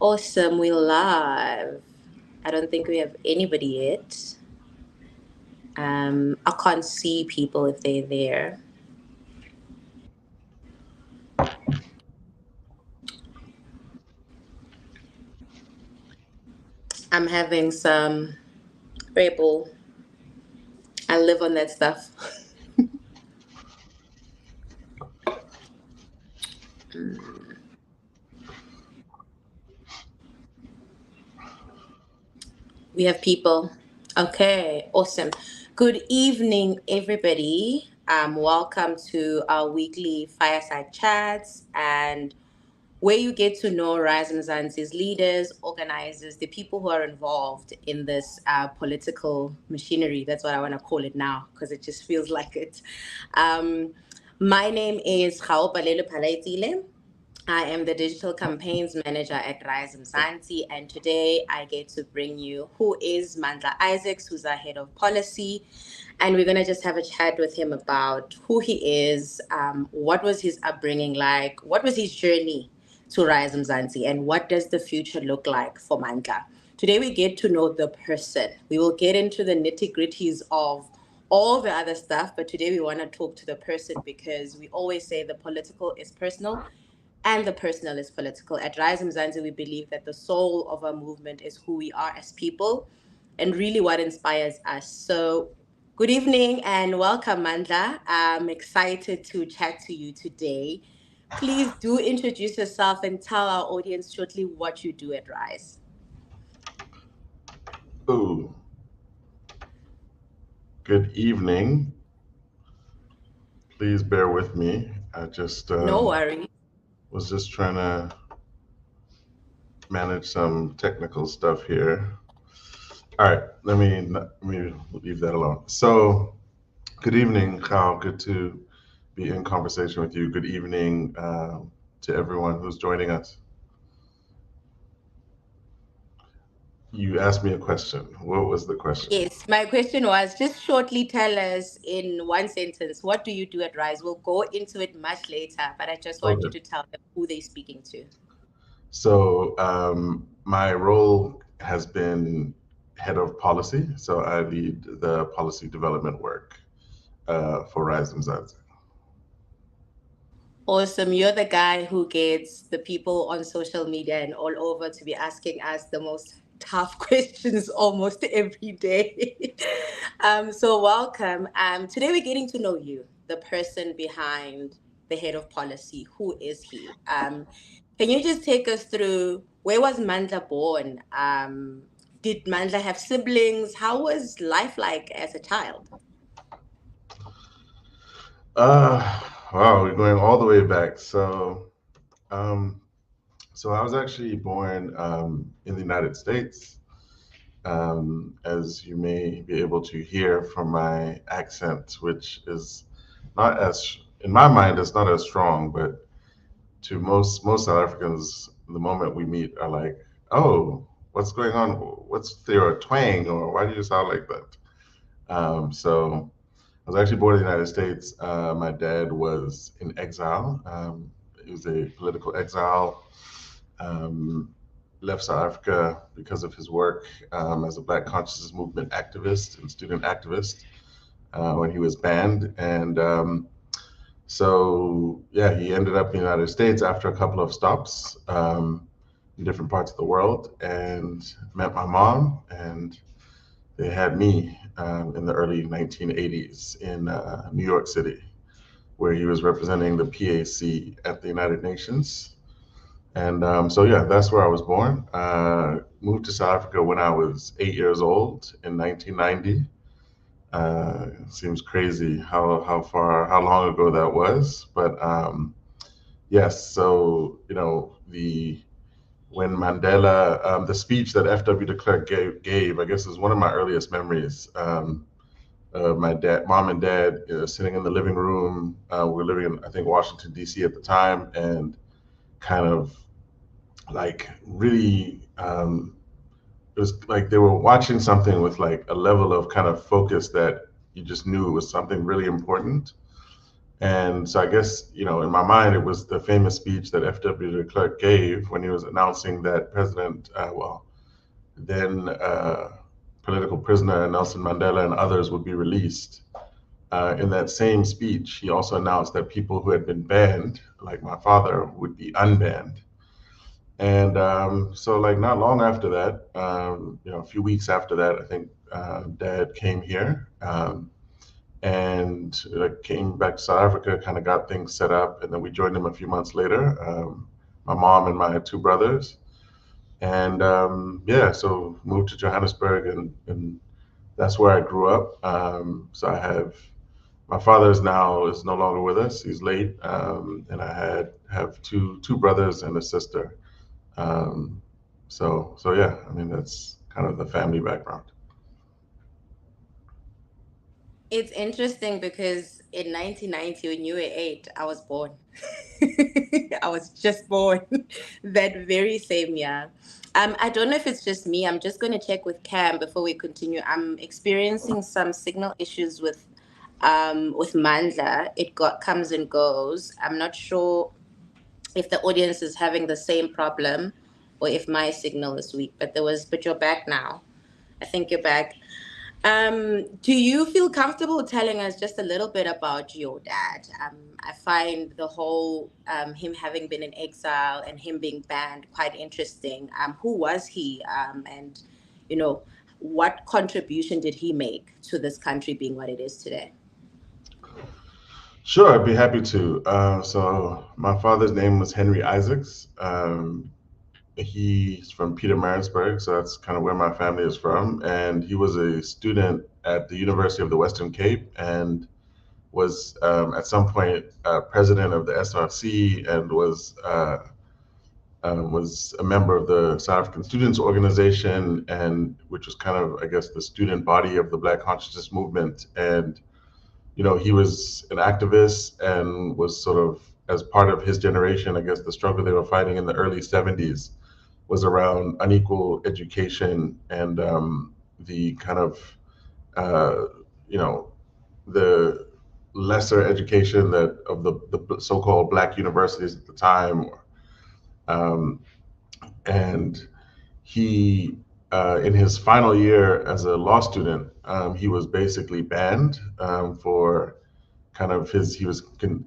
Awesome, we live. I don't think we have anybody yet. I can't see people if they're there. I'm having some Rebel. I live on that stuff. We have people. Okay, awesome. Good evening, everybody. Welcome to our weekly Fireside Chats and where you get to know RISE Mzansi's leaders, organizers, the people who are involved in this political machinery. That's what I want to call it now because it just feels like it. Um, my name is Khao Palelu Palaitile. I am the digital campaigns manager at RISE Mzansi, and today I get to bring you who is Mandla Isaacs, who's our head of policy, and we're gonna just have a chat with him about who he is, what was his upbringing like, what was his journey to RISE Mzansi, and what does the future look like for Mandla. Today we get to know the person. We will get into the nitty gritties of all the other stuff, but today we want to talk to the person because we always say the political is personal and the personal is political. At Rise Mzansi, we believe that the soul of our movement is who we are as people and really what inspires us. So, good evening and welcome, Mandla. I'm excited to chat to you today. Please do introduce yourself and tell our audience shortly what you do at Rise. Ooh, good evening. Please bear with me. I just No worries. was just trying to manage some technical stuff here. All right, let me leave that alone. So, good evening, Kyle. Good to be in conversation with you. Good evening to everyone who's joining us. You asked me a question. What was the question? Yes, my question was just shortly tell us in one sentence, what do you do at Rise? We'll go into it much later, but I just want you Okay. to tell them who they're speaking to. So, my role has been head of policy. So, I lead the policy development work for RISE Mzansi. Awesome. You're the guy who gets the people on social media and all over to be asking us the most tough questions almost every day. So, welcome. Today, we're getting to know you, the person behind the head of policy. Who is he? Can you just take us through where was Mandla born? Did Mandla have siblings? How was life like as a child? Uh, wow, we're going all the way back. Um, so I was actually born in the United States. As you may be able to hear from my accent, which is not as, in my mind, it's not as strong, but to most South Africans, the moment we meet, are like, "Oh, what's going on? What's there a twang, or why do you sound like that?" So I was actually born in the United States. My dad was in exile. He was a political exile. Um, Left South Africa because of his work as a Black consciousness movement activist and student activist when he was banned. And so, yeah, he ended up in the United States after a couple of stops in different parts of the world and met my mom. And they had me in the early 1980s in New York City, where he was representing the PAC at the United Nations. And so, yeah, that's where I was born. Moved to South Africa when I was 8 years old in 1990. Seems crazy how long ago that was. But yes, so, the when Mandela, the speech that F.W. de Klerk gave, I guess is one of my earliest memories. My mom and dad sitting in the living room. We were living in, I think, Washington, D.C. at the time, and kind of like really, it was like they were watching something with like a level of kind of focus that you just knew it was something really important. And so I guess, in my mind, it was the famous speech that F.W. de Klerk gave when he was announcing that then political prisoner Nelson Mandela and others would be released. In that same speech, he also announced that people who had been banned, like my father, would be unbanned. And so, like, not long after that, a few weeks after that, I think Dad came here and came back to South Africa, kind of got things set up, and then we joined him a few months later. My mom and my two brothers, and yeah, so moved to Johannesburg, and that's where I grew up. So I have my father is no longer with us; he's late, and I have two brothers and a sister. Um, so yeah, I mean that's kind of the family background. It's interesting because in 1990, when you were 8, I was born. I was just born that very same year. I don't know if it's just me. I'm just going to check with Cam before we continue. I'm experiencing some signal issues with Mandla. It got comes and goes. I'm not sure if the audience is having the same problem or if my signal is weak. But you're back now. I think you're back. Do you feel comfortable telling us just a little bit about your dad? I find the whole him having been in exile and him being banned quite interesting. Who was he? And you know, what contribution did he make to this country being what it is today? Sure, I'd be happy to. So my father's name was Henry Isaacs. He's from Pietermaritzburg, so that's kind of where my family is from. And he was a student at the University of the Western Cape and was at some point president of the SRC and was a member of the South African Students Organization, and which was kind of, I guess, the student body of the Black consciousness movement. And he was an activist and was sort of, as part of his generation, I guess the struggle they were fighting in the early 70s was around unequal education and the kind of, uh, you know, the lesser education that of the so-called Black universities at the time. Um, and he, in his final year as a law student, he was basically banned for kind of he was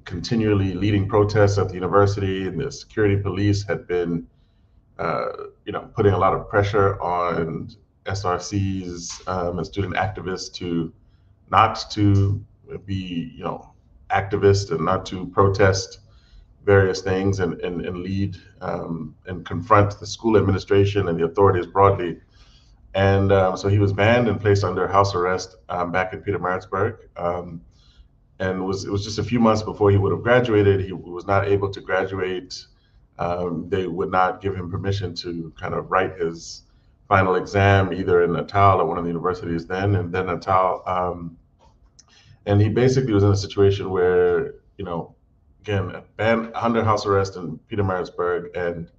continually leading protests at the university, and the security police had been, uh, putting a lot of pressure on SRCs and student activists not to be, activists and not to protest various things and lead and confront the school administration and the authorities broadly. And so he was banned and placed under house arrest back in Pietermaritzburg. And it was just a few months before he would have graduated. He was not able to graduate. They would not give him permission to kind of write his final exam either in Natal or one of the universities then Natal. And he basically was in a situation where, again, banned under house arrest in Pietermaritzburg and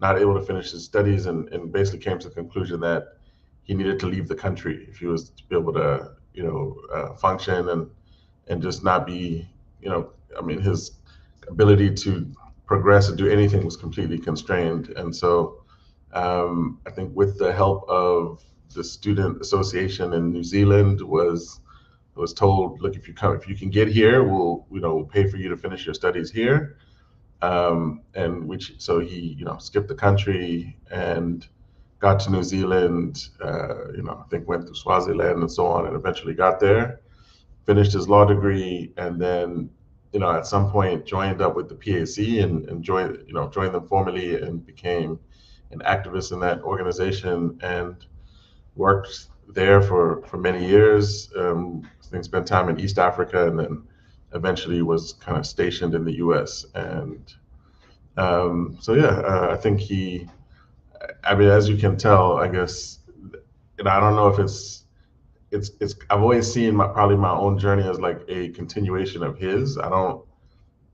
not able to finish his studies, and basically came to the conclusion that he needed to leave the country if he was to be able to, function and just not be, I mean, his ability to progress and do anything was completely constrained. And so I think with the help of the student association in New Zealand was told, look, if you can get here, we'll pay for you to finish your studies here. And so he, skipped the country and got to New Zealand, I think went through Swaziland and so on, and eventually got there, finished his law degree, and then, at some point joined up with the PAC and joined them formally and became an activist in that organization and worked there for many years. I think spent time in East Africa and then eventually was kind of stationed in the U.S. And so yeah, I think I mean, as you can tell, I guess, I don't know if it's I've always seen probably my own journey as like a continuation of his. I don't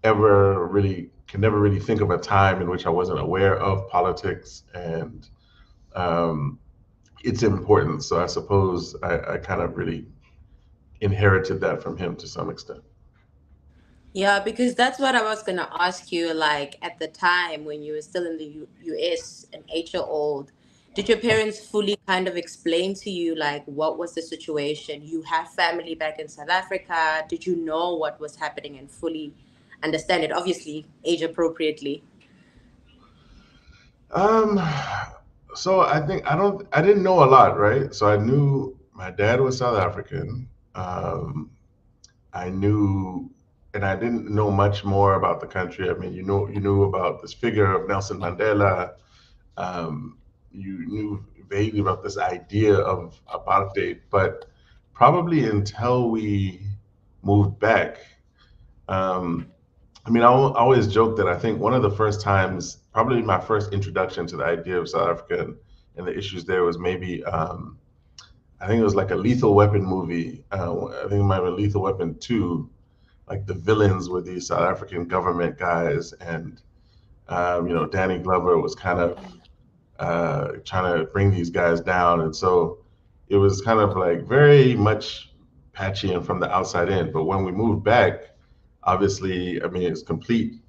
can never really think of a time in which I wasn't aware of politics and um, its importance. So I suppose I kind of really inherited that from him to some extent. Yeah, because that's what I was gonna ask you. Like at the time when you were still in the US, an 8 year old, did your parents fully kind of explain to you like what was the situation? You have family back in South Africa. Did you know what was happening and fully understand it? Obviously, age appropriately. Um, so I didn't know a lot, right? So I knew my dad was South African. Um, I knew, and I didn't know much more about the country. I mean, you knew about this figure of Nelson Mandela. Um, you knew vaguely about this idea of apartheid, but probably until we moved back. Um, I mean, I always joke that I think one of the first times, probably my first introduction to the idea of South Africa and the issues there was maybe, I think it was like a Lethal Weapon movie. I think it might have been Lethal Weapon 2. Like the villains were these South African government guys, and Danny Glover was kind of trying to bring these guys down, and so it was kind of like very much patchy and from the outside in. But when we moved back, obviously, I mean, it's complete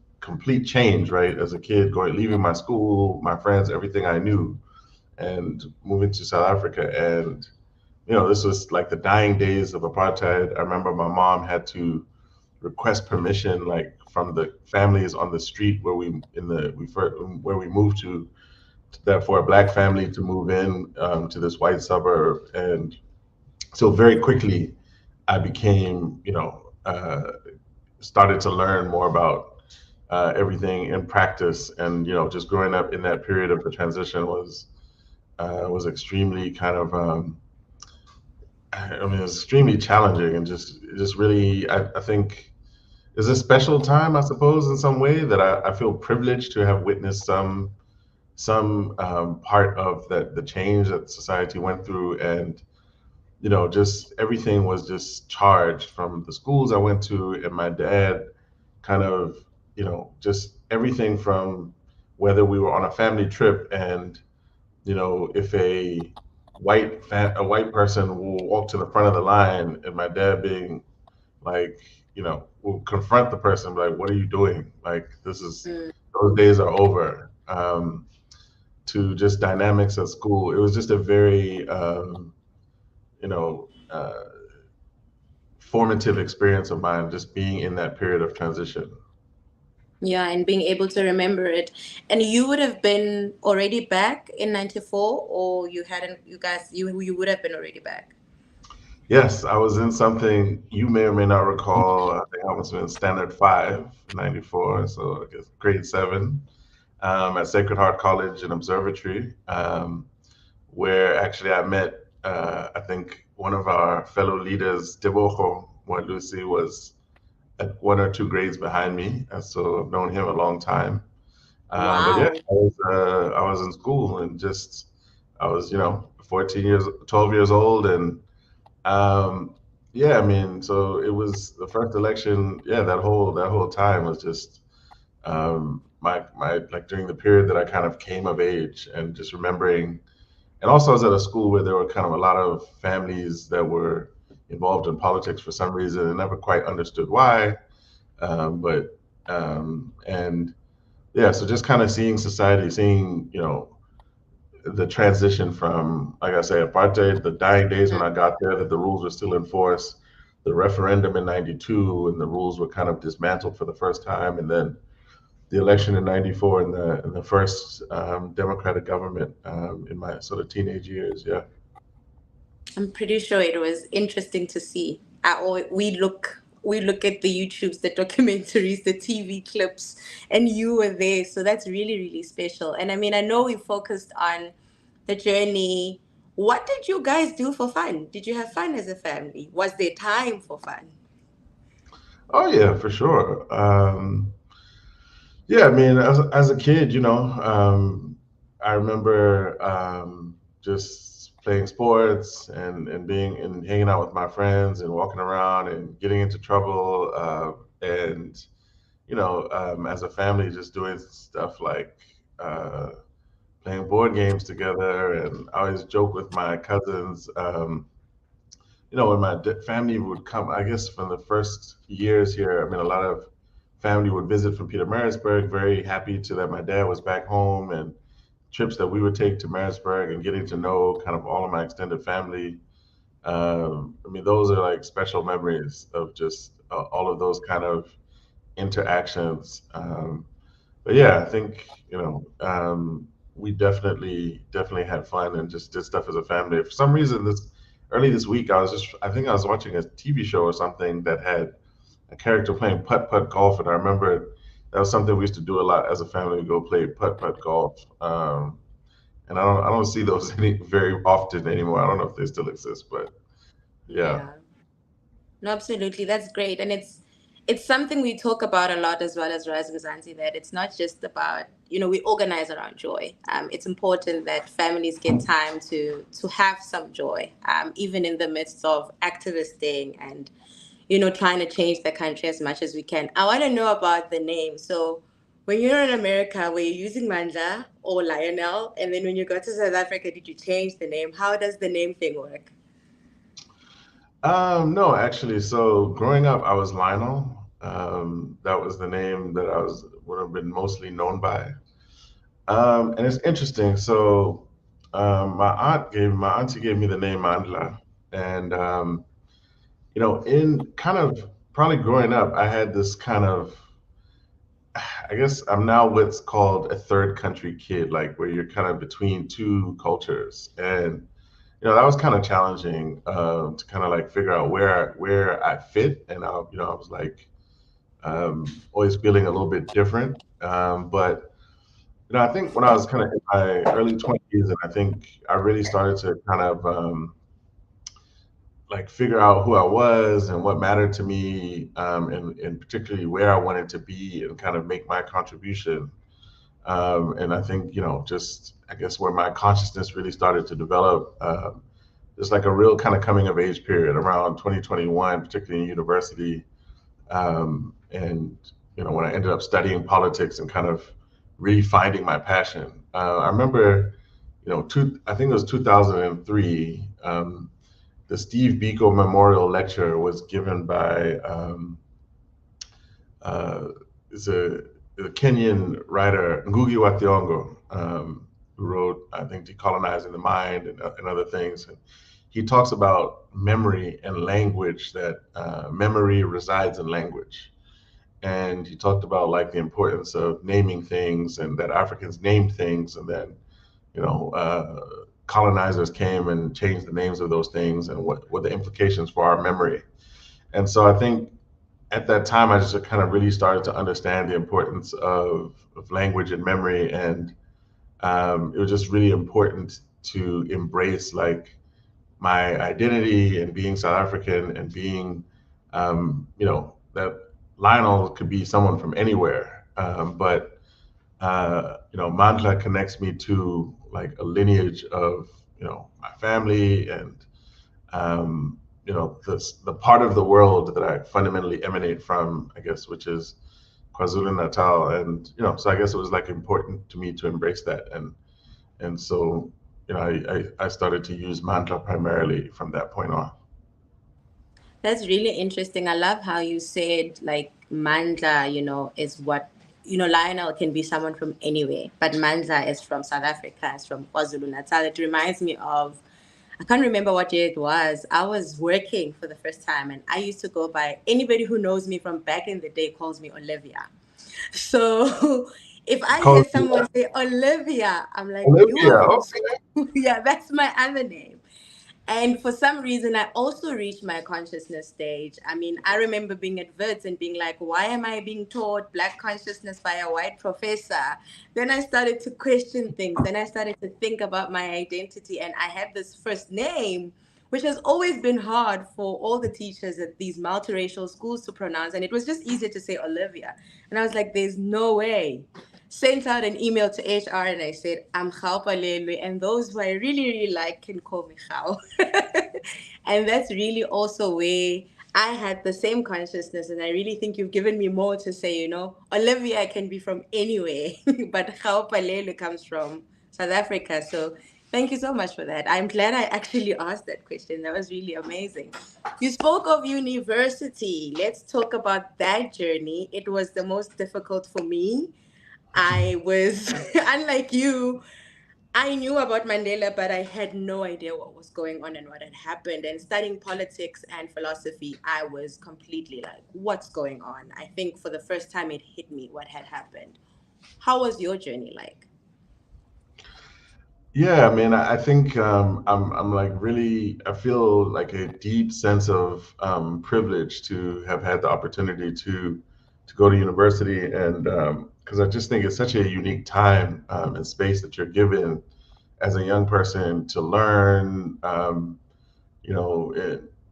change, right? As a kid, going leaving my school, my friends, everything I knew, and moving to South Africa, and this was like the dying days of apartheid. I remember my mom had to request permission, like from the families on the street where where we moved to, that for a black family to move in to this white suburb. And so very quickly, I became, started to learn more about everything in practice. And, just growing up in that period of the transition was extremely kind of, I mean, it was extremely challenging and just really, I think, is a special time, I suppose, in some way that I feel privileged to have witnessed some part of that the change that society went through, and just everything was just charged from the schools I went to, and my dad kind of just everything from whether we were on a family trip, and if a white person will walk to the front of the line, and my dad being like, will confront the person like, what are you doing? Like, this is Mm. those days are over. To just dynamics at school. It was just a very, you know, uh, formative experience of mine, just being in that period of transition. Yeah, and being able to remember it. And you would have been already back in 94, or you hadn't, you guys, you would have been already back. Yes, I was in something you may or may not recall. I think I was in Standard 5 in 94, so I guess grade 7, at Sacred Heart College and Observatory, where actually I met, I think, one of our fellow leaders, Dimpho Lekgeu, was at 1 or 2 grades behind me, and so I've known him a long time. But yeah, Wow. I was in school, and just I was 14 years, 12 years old, and um, yeah, I mean, so it was the first election. Yeah, that whole time was just my like during the period that I kind of came of age, and just remembering. And also, I was at a school where there were kind of a lot of families that were involved in politics for some reason, and never quite understood why. But and yeah, so just kind of seeing society, seeing the transition from, like I say, apartheid, the dying days when I got there, that the rules were still in force, the referendum in '92, and the rules were kind of dismantled for the first time, and then the election in '94, and the first democratic government in my sort of teenage years. Yeah. I'm pretty sure it was interesting to see. We look at the YouTubes, the documentaries, the TV clips, and you were there. So that's really, really special. And I mean, I know we focused on the journey. What did you guys do for fun? Did you have fun as a family? Was there time for fun? Oh yeah, for sure. Yeah, I mean, as a kid, I remember just playing sports and being and hanging out with my friends and walking around and getting into trouble, and as a family, just doing stuff like uh, playing board games together. And I always joke with my cousins. when my family would come, I guess from the first years here, I mean, a lot of family would visit from Peter Marisburg, very happy to that my dad was back home, and trips that we would take to Marisburg and getting to know kind of all of my extended family. I mean, those are like special memories of just all of those kind of interactions. But yeah, I think we definitely had fun and just did stuff as a family. For some reason, this week, I think I was watching a TV show or something that had a character playing putt putt golf, and I remember that was something we used to do a lot as a family. We go play putt putt golf, and I don't see those very often anymore. I don't know if they still exist, but yeah. Yeah. No, absolutely. That's great. And it's something we talk about a lot as well as RISE Mzansi, that it's not just about, we organize around joy. It's important that families get time to have some joy, even in the midst of activisting and, trying to change the country as much as we can. I want to know about the name. So when you're in America, were you using Mandla or Lionel? And then when you got to South Africa, did you change the name? How does the name thing work? No, actually. So growing up, I was Lionel. That was the name that would have been mostly known by. And it's interesting. So my auntie gave me the name Mandla, and in kind of probably growing up, I had this kind of, I guess I'm now what's called a third country kid, like where you're kind of between two cultures, and that was kind of challenging to kind of like figure out where I fit, and I was like always feeling a little bit different. But I think when I was kind of in my early 20s, and I think I really started to kind of like figure out who I was and what mattered to me, and particularly where I wanted to be and kind of make my contribution. And I think, just I guess where my consciousness really started to develop, just like a real kind of coming of age period around 2021, particularly in university. And, when I ended up studying politics and kind of really finding my passion. I remember, I think it was 2003. The Steve Biko Memorial Lecture was given by uh, is a Kenyan writer, Ngugi wa Thiong'o, who wrote, I think, Decolonizing the Mind and other things. And he talks about memory and language, that memory resides in language. And he talked about like the importance of naming things, and that Africans named things, and then, colonizers came and changed the names of those things, and what the implications for our memory. And so I think at that time, I just kind of really started to understand the importance of language and memory. And it was just really important to embrace like my identity and being South African and being, that Lionel could be someone from anywhere. But, Mandla connects me to like a lineage of, my family and, the part of the world that I fundamentally emanate from, I guess, which is KwaZulu Natal. And, so I guess it was like important to me to embrace that. And so, I started to use Mandla primarily from that point on. That's really interesting. I love how you said like Mandla, is what Lionel can be someone from anywhere, but Mandla is from South Africa, is from KwaZulu Natal. It reminds me of, I can't remember what year it was. I was working for the first time, and I used to go by, anybody who knows me from back in the day calls me Olivia. So if I hear Call someone say Olivia, I'm like, you are Olivia. from Okay. school. Yeah, that's my other name. And for some reason, I also reached my consciousness stage. I mean, I remember being at Wits and being like, why am I being taught Black consciousness by a white professor? Then I started to question things. Then I started to think about my identity. And I had this first name, which has always been hard for all the teachers at these multiracial schools to pronounce. And it was just easier to say Olivia. And I was like, there's no way. Sent out an email to HR and I said, I'm Gao Palelwe, and those who I really, really like can call me Gao. And that's really also where I had the same consciousness. And I really think you've given me more to say, Olivia can be from anywhere, but Gao Palelwe comes from South Africa. So Thank you so much for that. I'm glad I actually asked that question. That was really amazing. You spoke of university. Let's talk about that journey. It was the most difficult for me. I was, unlike you, I knew about Mandela, but I had no idea what was going on and what had happened. And studying politics and philosophy, I was completely like, what's going on? I think for the first time it hit me what had happened. How was your journey like? Yeah, I mean, I think I'm like really, I feel like a deep sense of privilege to have had the opportunity to go to university, and because I just think it's such a unique time and space that you're given as a young person to learn, you know,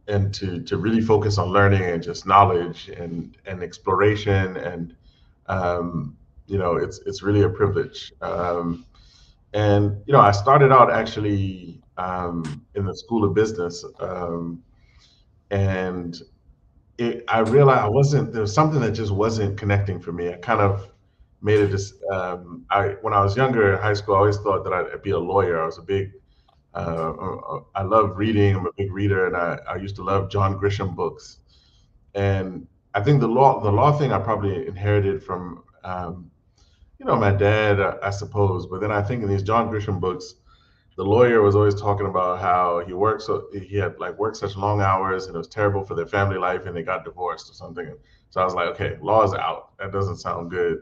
and to really focus on learning and just knowledge and exploration, and um, it's really a privilege. And I started out actually in the School of Business, and I realized there was something that just wasn't connecting for me. I kind of made it. I when I was younger in high school, I always thought that I'd be a lawyer. I was a big I love reading. I'm a big reader, and I used to love John Grisham books. And I think the law thing I probably inherited from my dad, I suppose. But then I think in these John Grisham books, the lawyer was always talking about how he had like worked such long hours and it was terrible for their family life and they got divorced or something. So I was like, okay, law's out. That doesn't sound good.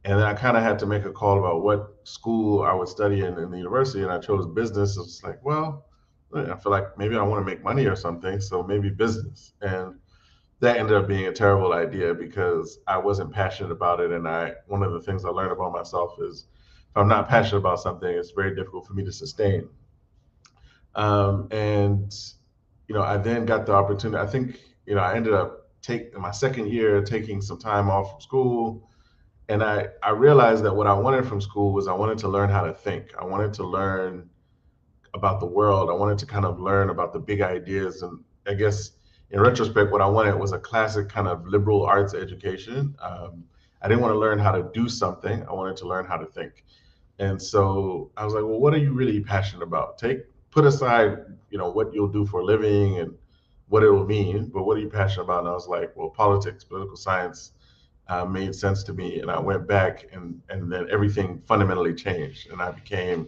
And then I kind of had to make a call about what school I would study in the university, and I chose business. It's like, well, I feel like maybe I want to make money or something, so maybe business. And that ended up being a terrible idea because I wasn't passionate about it. And one of the things I learned about myself is if I'm not passionate about something, it's very difficult for me to sustain. And I then got the opportunity. I think I ended up taking my second year taking some time off from school, and I realized that what I wanted from school was I wanted to learn how to think. I wanted to learn about the world. I wanted to kind of learn about the big ideas. And I guess in retrospect, what I wanted was a classic kind of liberal arts education. I didn't want to learn how to do something. I wanted to learn how to think. And so I was like, well, what are you really passionate about? Put aside, what you'll do for a living and what it will mean, but what are you passionate about? And I was like, well, politics, political science made sense to me. And I went back, and then everything fundamentally changed. And I became,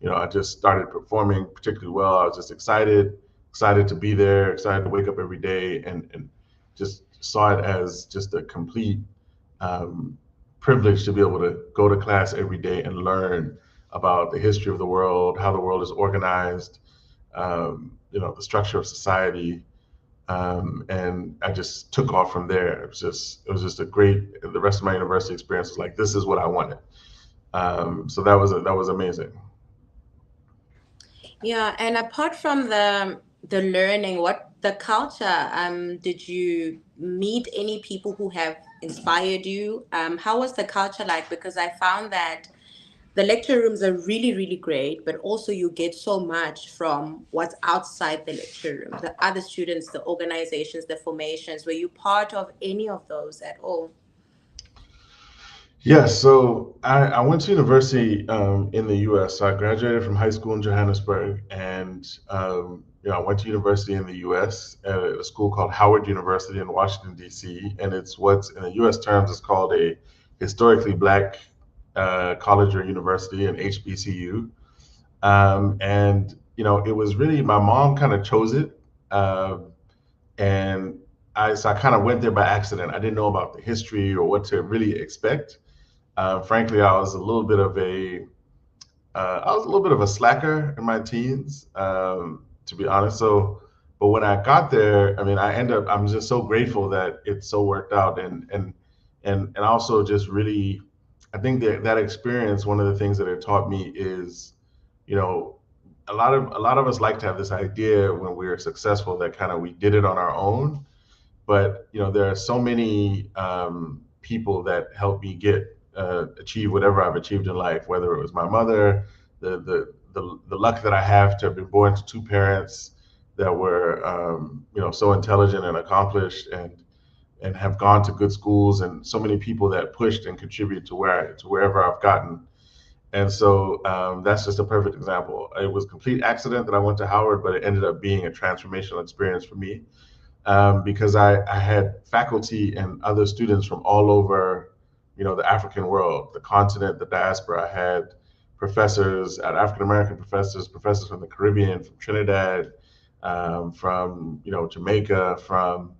I just started performing particularly well. I was just excited to be there, excited to wake up every day, and just saw it as just a complete um, privilege to be able to go to class every day and learn about the history of the world, how the world is organized, the structure of society. And I just took off from there. It was just a great. The rest of my university experience was like, this is what I wanted. So that was amazing. Yeah, and apart from the learning, what the culture, did you meet any people who have inspired you? How was the culture like? Because I found that the lecture rooms are really, really great, but also you get so much from what's outside the lecture room, the other students, the organizations, the formations. Were you part of any of those at all? Yeah, so I went to university in the U.S. So I graduated from high school in Johannesburg, and I went to university in the U.S. at a school called Howard University in Washington D.C. And it's what's in the U.S. terms is called a historically black college or university, an HBCU. And it was really my mom kind of chose it, um, and I kind of went there by accident. I didn't know about the history or what to really expect. Frankly, I was a little bit of a slacker in my teens, to be honest. So, but when I got there, I mean, I'm just so grateful that it so worked out, and also just really, I think that experience, one of the things that it taught me is, you know, a lot of us like to have this idea when we're successful that kind of we did it on our own, but there are so many people that helped me get achieve whatever I've achieved in life. Whether it was my mother, the luck that I have to have been born to two parents that were so intelligent and accomplished, and have gone to good schools, and so many people that pushed and contributed to wherever I've gotten. And so that's just a perfect example. It was a complete accident that I went to Howard, but it ended up being a transformational experience for me because I had faculty and other students from all over, the African world, the continent, the diaspora. I had professors, African American professors, professors from the Caribbean, from Trinidad, from Jamaica, from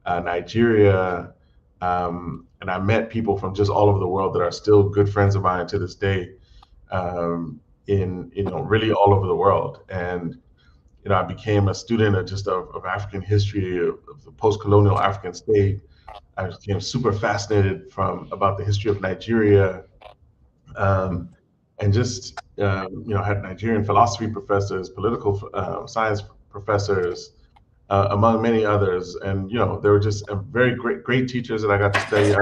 Nigeria, and I met people from just all over the world that are still good friends of mine to this day, in really all over the world. And I became a student of African history, of the post-colonial African state. I became super fascinated from about the history of Nigeria, um, and just had Nigerian philosophy professors, political science professors, among many others. And there were just very great teachers that I got to study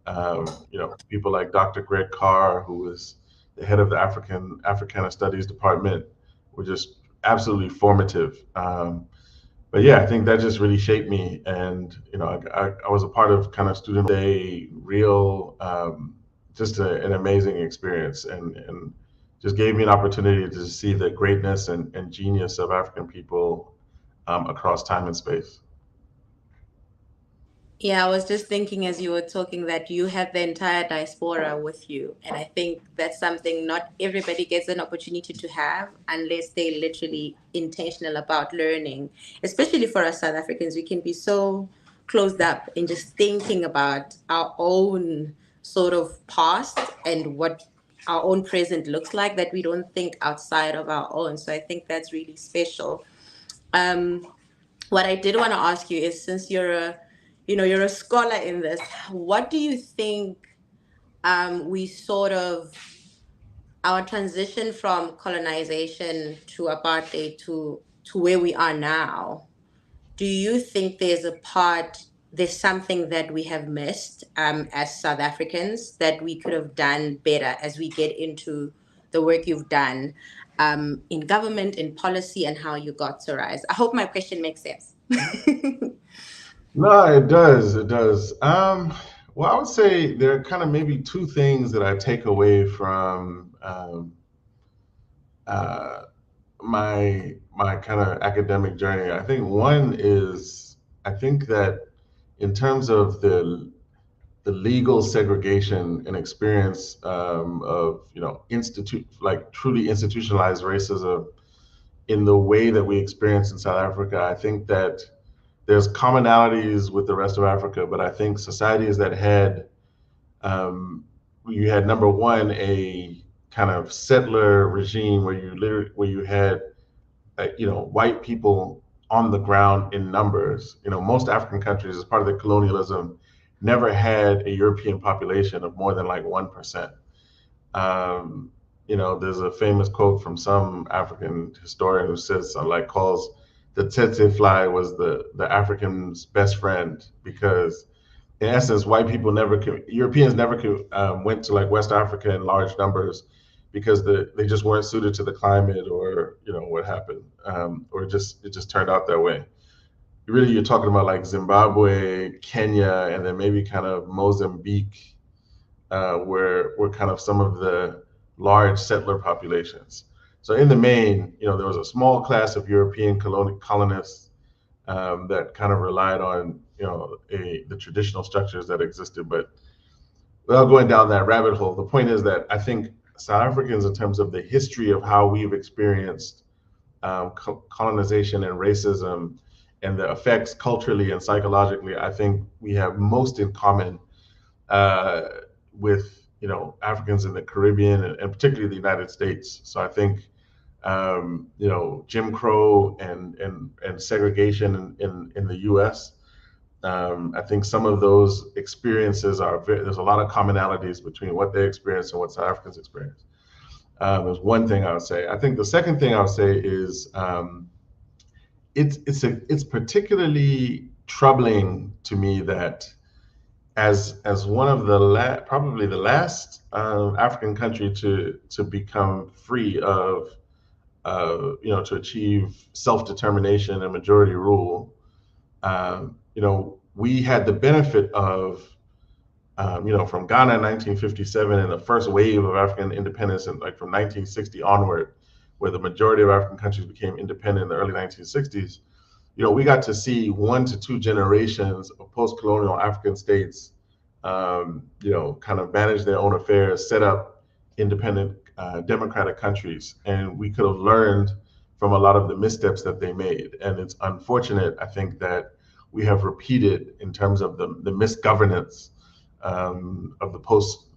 under. People like Dr. Greg Carr, who was the head of the Africana Studies department, were just absolutely formative. But yeah, I think that just really shaped me, and I was a part of kind of student day, real, just an amazing experience, and just gave me an opportunity to see the greatness and genius of African people across time and space. Yeah, I was just thinking as you were talking that you have the entire diaspora with you. And I think that's something not everybody gets an opportunity to have unless they're literally intentional about learning. Especially for us South Africans, we can be so closed up in just thinking about our own sort of past and what our own present looks like that we don't think outside of our own. So I think that's really special. Um, what I did want to ask you is, since you're a scholar in this, what do you think we sort of our transition from colonization to apartheid to where we are now? Do you think there's something that we have missed as South Africans that we could have done better as we get into the work you've done in government, in policy, and how you got to RISE? I hope my question makes sense. No, it does. It does. Well, I would say there are kind of maybe two things that I take away from uh, my kind of academic journey. I think one is I think that in terms of the legal segregation and experience of institute like truly institutionalized racism in the way that we experience in South Africa, I think that there's commonalities with the rest of Africa, but I think societies that had you had number one a kind of settler regime where you had white people on the ground in numbers. Most African countries, as part of the colonialism, never had a European population of more than like 1%. Um, there's a famous quote from some African historian who says, like, calls the tsetse fly was the African's best friend because, in essence, Europeans never went to like West Africa in large numbers because they just weren't suited to the climate or what happened, or it just turned out that way. Really, you're talking about like Zimbabwe, Kenya, and then maybe kind of Mozambique, were kind of some of the large settler populations. So in the main, there was a small class of European colonists that kind of relied on the traditional structures that existed. But without going down that rabbit hole, the point is that I think South Africans, in terms of the history of how we've experienced colonization and racism and the effects culturally and psychologically, I think we have most in common uh, with Africans in the Caribbean and particularly the United States. So I think Jim Crow and segregation in the U.S. I think some of those experiences there's a lot of commonalities between what they experience and what South Africans experience. There's one thing I would say. I think the second thing I would say is it's particularly troubling to me that as one of probably the last African country to become free of to achieve self-determination and majority rule, we had the benefit of From Ghana in 1957 and the first wave of African independence, and like from 1960 onward, where the majority of African countries became independent in the early 1960s. We got to see 1 to 2 generations of post-colonial African states, kind of manage their own affairs, set up independent democratic countries, and we could have learned from a lot of the missteps that they made. And it's unfortunate, I think, that we have repeated in terms of the misgovernance of the post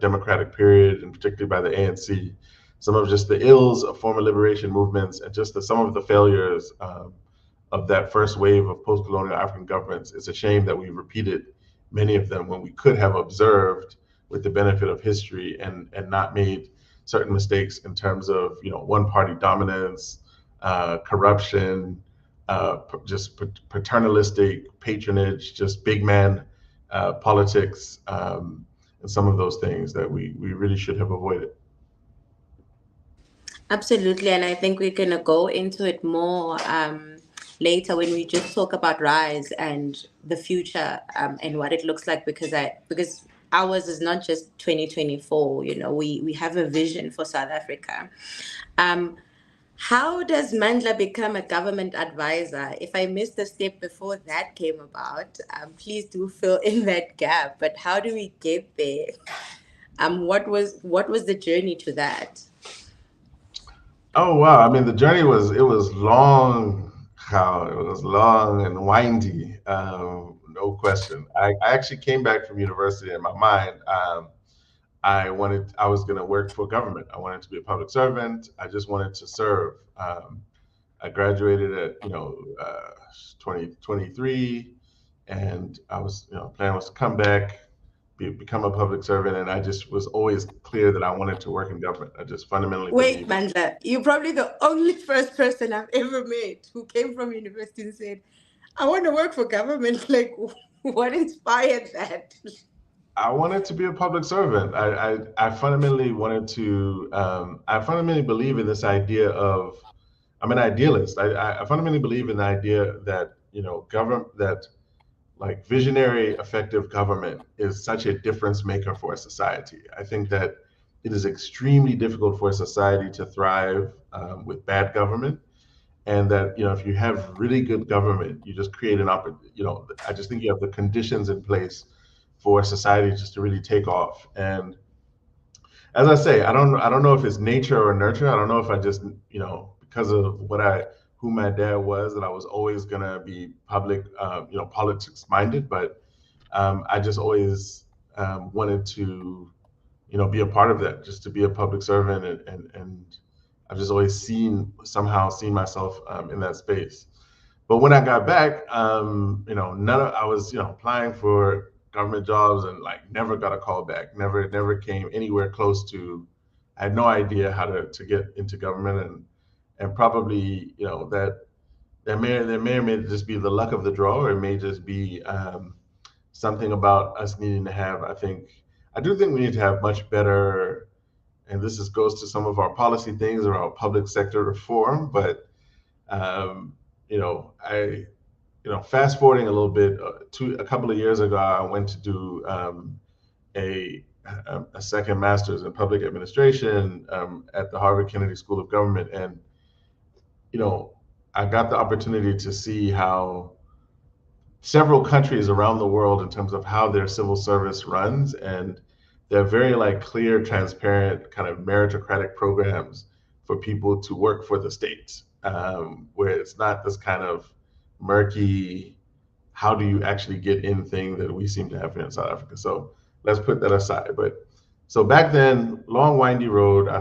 democratic period, and particularly by the ANC, some of just the ills of former liberation movements, and just some of the failures of that first wave of post-colonial African governments. It's a shame that we repeated many of them when we could have observed with the benefit of history, and not made certain mistakes in terms of one-party dominance, corruption, just paternalistic patronage, just big man politics, and some of those things that we really should have avoided. Absolutely, and I think we're gonna go into it more later when we just talk about Rise and the future, and what it looks like, because ours is not just 2024. We have a vision for South Africa. Um, how does Mandla become a government advisor? If I missed the step before that came about, please do fill in that gap. But how do we get there? What was the journey to that? Oh wow! I mean, the journey was long. How it was long and windy, no question. I actually came back from university in my mind. I was going to work for government. I wanted to be a public servant. I just wanted to serve. I graduated at 2023, and I was plan was to come back, become a public servant, and I just was always clear that I wanted to work in government. I just fundamentally Wait, believed. Mandla, you're probably the only first person I've ever met who came from university and said, I want to work for government. Like, what inspired that? I wanted to be a public servant. I fundamentally wanted to. I fundamentally believe in this idea of. I'm an idealist. I fundamentally believe in the idea that government, that like visionary, effective government is such a difference maker for a society. I think that it is extremely difficult for a society to thrive with bad government, and that if you have really good government, you just create an opportunity. I just think you have the conditions in place for society just to really take off. And as I say, I don't know if it's nature or nurture. I don't know if I just because of who my dad was, that I was always gonna be politics minded. But I just always wanted to be a part of that, just to be a public servant, and I've just always somehow seen myself in that space. But when I got back, I was applying for government jobs, and like never got a call back. Never came anywhere close to. I had no idea how to get into government, and probably that may or may just be the luck of the draw, or it may just be something about us needing to have. I do think we need to have much better, and goes to some of our policy things around public sector reform. But um, I fast forwarding a little bit, to a couple of years ago, I went to do a a second master's in public administration at the Harvard Kennedy School of Government, and you know I got the opportunity to see how several countries around the world, in terms of how their civil service runs, and they're very like clear, transparent, kind of meritocratic programs for people to work for the state, where it's not this kind of murky, how do you actually get in thing that we seem to have here in South Africa. So let's put that aside. But so back then, long windy road. I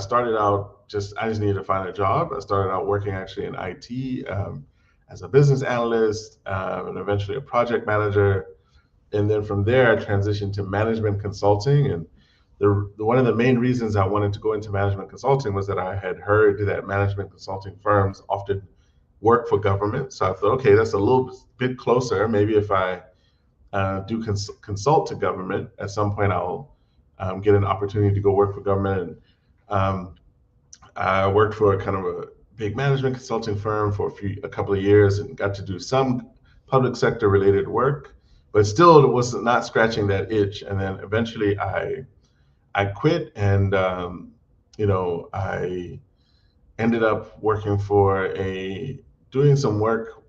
just needed to find a job. I started out working actually in IT, as a business analyst, and eventually a project manager. And then from there, I transitioned to management consulting. And one of the main reasons I wanted to go into management consulting was that I had heard that management consulting firms often work for government. So I thought, okay, that's a little bit closer. Maybe if I do consult to government, at some point I'll get an opportunity to go work for government. And I worked for a kind of a big management consulting firm for a couple of years, and got to do some public sector related work. but still it was not scratching that itch. And then eventually I quit, and I ended up working for doing some work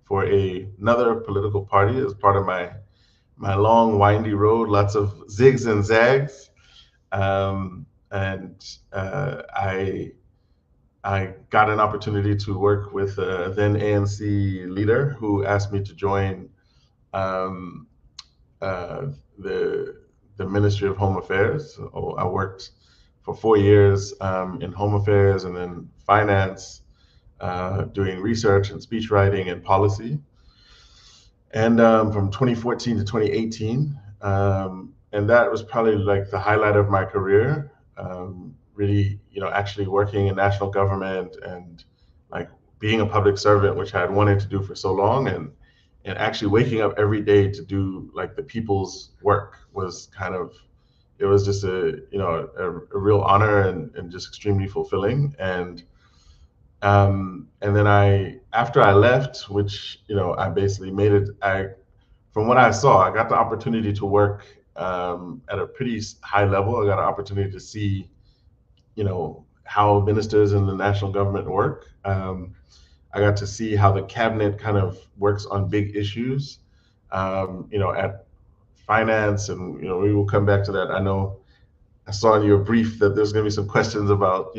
for another political party as part of my long windy road, lots of zigs and zags. And I got an opportunity to work with a then ANC leader who asked me to join um, uh, the Ministry of Home Affairs. So I worked for 4 years in Home Affairs and then finance, doing research and speech writing and policy. And from 2014 to 2018, and that was probably like the highlight of my career. Really, actually working in national government and like being a public servant, which I had wanted to do for so long, and actually waking up every day to do like the people's work was kind of, it was just a real honor and just extremely fulfilling. And then after I left, which I basically made it. From what I saw, I got the opportunity to work at a pretty high level. I got an opportunity to see, how ministers in the national government work. I got to see how the cabinet kind of works on big issues, at finance, and we will come back to that. I know I saw in your brief that there's going to be some questions about,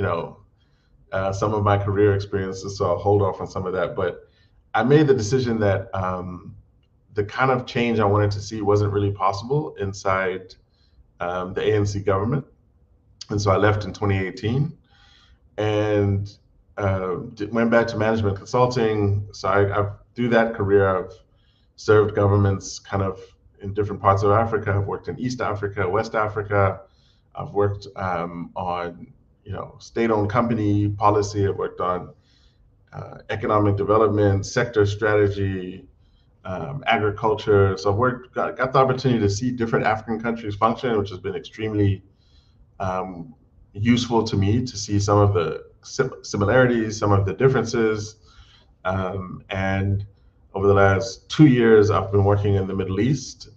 some of my career experiences, so I'll hold off on some of that. But I made the decision that the kind of change I wanted to see wasn't really possible inside the ANC government. And so I left in 2018 and went back to management consulting. So through that career, I've served governments kind of in different parts of Africa. I've worked in East Africa, West Africa. I've worked on state-owned company policy. I've worked on economic development, sector strategy, agriculture. So got the opportunity to see different African countries function, which has been extremely useful to me to see some of the similarities, some of the differences. And over the last 2 years, I've been working in the Middle East,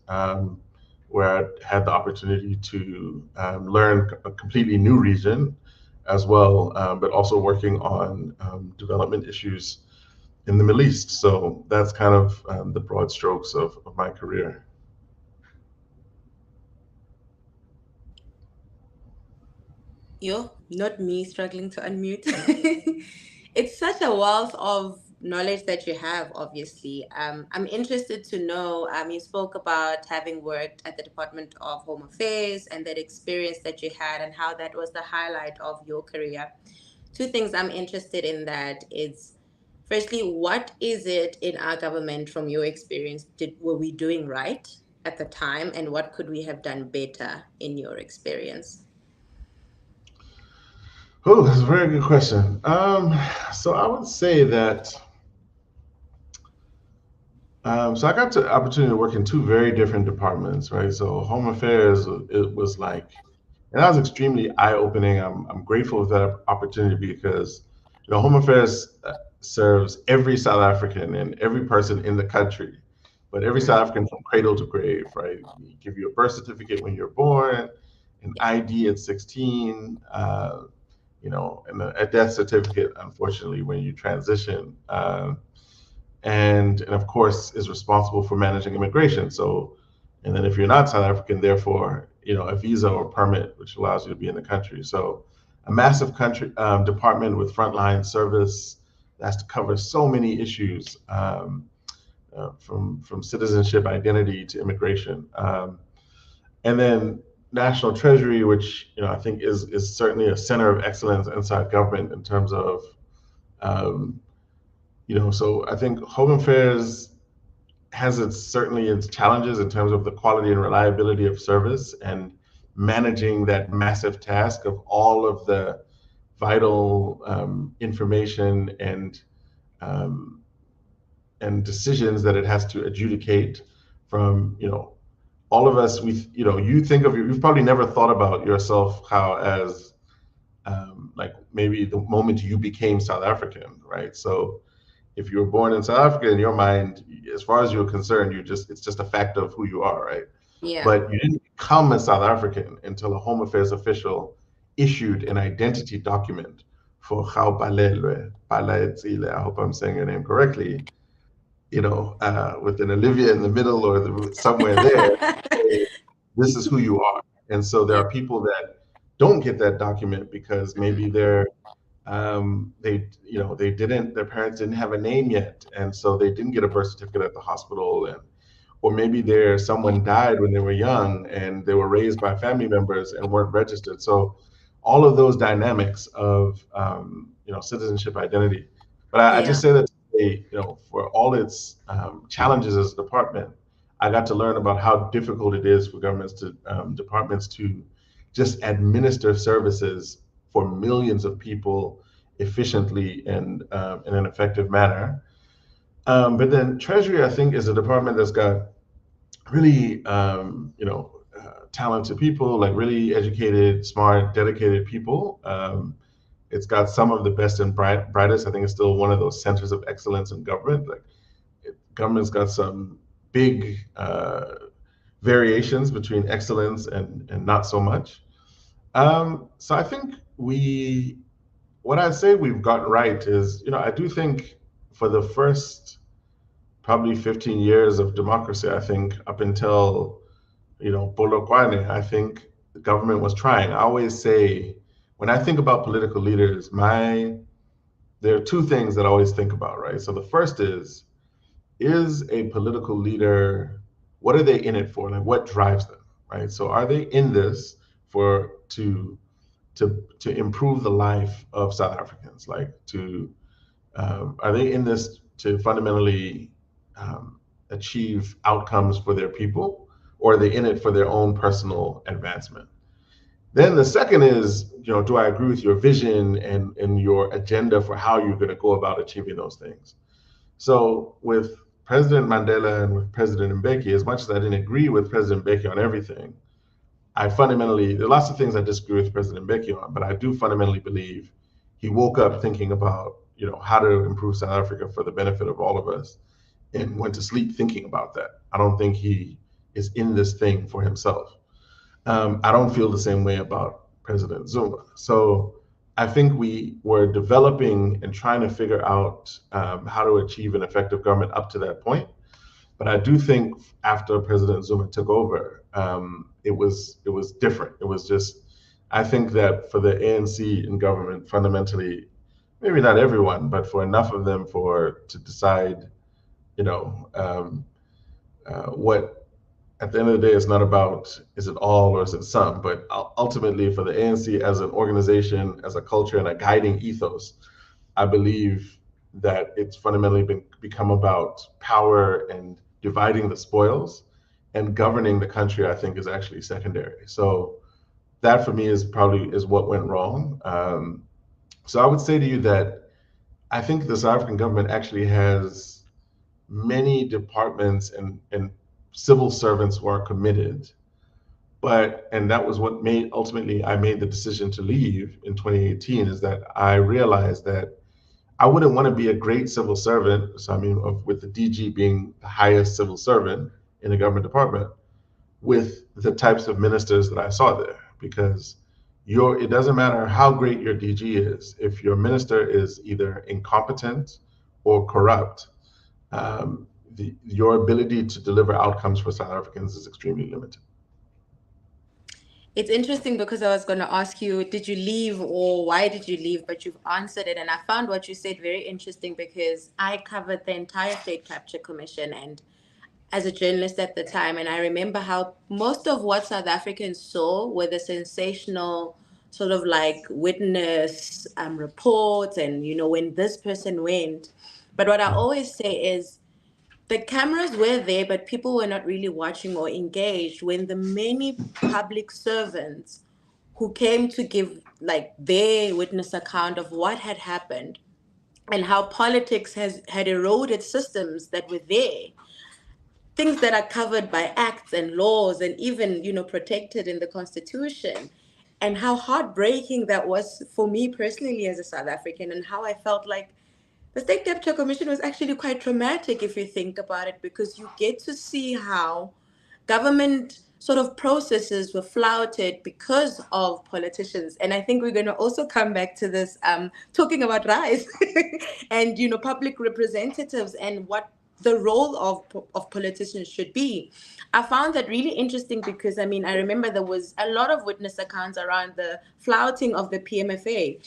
where I had the opportunity to learn a completely new region as well, but also working on development issues in the Middle East. So that's kind of the broad strokes of my career. Yo, not me struggling to unmute. It's such a wealth of knowledge that you have, obviously. I'm interested to know, you spoke about having worked at the Department of Home Affairs and that experience that you had and how that was the highlight of your career. Two things I'm interested in that is, firstly, what is it in our government from your experience were we doing right at the time, and what could we have done better in your experience? Oh, that's a very good question. So I would say that, so I got the opportunity to work in two very different departments, right? So Home Affairs, it was like, and that was extremely eye-opening. I'm grateful for that opportunity because, Home Affairs serves every South African and every person in the country, but every South African from cradle to grave, right? We give you a birth certificate when you're born, an ID at 16, and a death certificate, unfortunately, when you transition. And of course is responsible for managing immigration. So, and then if you're not South African, therefore, a visa or permit, which allows you to be in the country. So a massive country department with frontline service that has to cover so many issues, from citizenship, identity to immigration. And then National Treasury, which I think is certainly a center of excellence inside government in terms of um, so I think Home Affairs has certainly its challenges in terms of the quality and reliability of service and managing that massive task of all of the vital information um, and decisions that it has to adjudicate from all of us. You think of you've probably never thought about yourself how as like maybe the moment you became South African, right? So if you were born in South Africa, in your mind, as far as you're concerned, it's just a fact of who you are, right? Yeah. But you didn't become a South African until a Home Affairs official issued an identity document for Gao Palelwe, Palaetsile, I hope I'm saying your name correctly, with an Olivia in the middle or somewhere there, this is who you are. And so there Yeah. are people that don't get that document because maybe their parents didn't have a name yet, and so they didn't get a birth certificate at the hospital, or maybe someone died when they were young and they were raised by family members and weren't registered. So all of those dynamics of citizenship identity. But I Yeah. just say that to say, for all its challenges as a department, I got to learn about how difficult it is for departments to just administer services for millions of people efficiently and in an effective manner. But then Treasury, I think, is a department that's got really, talented people, like really educated, smart, dedicated people. It's got some of the best and brightest. I think it's still one of those centers of excellence in government. Like government's got some big variations between excellence and not so much. So I think what I'd say we've gotten right is, I do think for the first probably 15 years of democracy, I think up until, Polokwane, I think the government was trying. I always say, when I think about political leaders, there are two things that I always think about, right? So the first is a political leader, what are they in it for? Like what drives them, right? So are they in this for to improve the life of South Africans? Like are they in this to fundamentally achieve outcomes for their people, or are they in it for their own personal advancement? Then the second is, do I agree with your vision and your agenda for how you're going to go about achieving those things? So with President Mandela and with President Mbeki, as much as I didn't agree with President Mbeki on everything, there are lots of things I disagree with President Mbeki on, but I do fundamentally believe he woke up thinking about, how to improve South Africa for the benefit of all of us, and went to sleep thinking about that. I don't think he is in this thing for himself. I don't feel the same way about President Zuma. So I think we were developing and trying to figure out how to achieve an effective government up to that point. But I do think after President Zuma took over, it was different. It was just, I think that for the ANC in government, fundamentally, maybe not everyone, but for enough of them to decide, you know, um, what at the end of the day, it's not about is it all or is it some, but ultimately for the ANC as an organization, as a culture, and a guiding ethos, I believe that it's fundamentally become about power and dividing the spoils, and governing the country, I think, is actually secondary. So that for me is what went wrong. So I would say to you that I think the South African government actually has many departments and civil servants who are committed. And that was what made ultimately I made the decision to leave in 2018, is that I realized that I wouldn't want to be a great civil servant. So I mean, with the DG being the highest civil servant in a government department, with the types of ministers that I saw there, because it doesn't matter how great your DG is, if your minister is either incompetent or corrupt, your ability to deliver outcomes for South Africans is extremely limited. It's interesting because I was going to ask you, did you leave or why did you leave? But you've answered it. And I found what you said very interesting because I covered the entire State Capture Commission and as a journalist at the time. And I remember how most of what South Africans saw were the sensational sort of like witness reports and, when this person went. But what I always say is, the cameras were there, but people were not really watching or engaged when the many public servants who came to give like their witness account of what had happened and how politics had eroded systems that were there, things that are covered by acts and laws and even protected in the constitution, and how heartbreaking that was for me personally as a South African, and how I felt like The State Capture Commission was actually quite traumatic if you think about it, because you get to see how government sort of processes were flouted because of politicians. And I think we're going to also come back to this, talking about RISE and, public representatives and what the role of politicians should be. I found that really interesting because, I mean, I remember there was a lot of witness accounts around the flouting of the PMFA,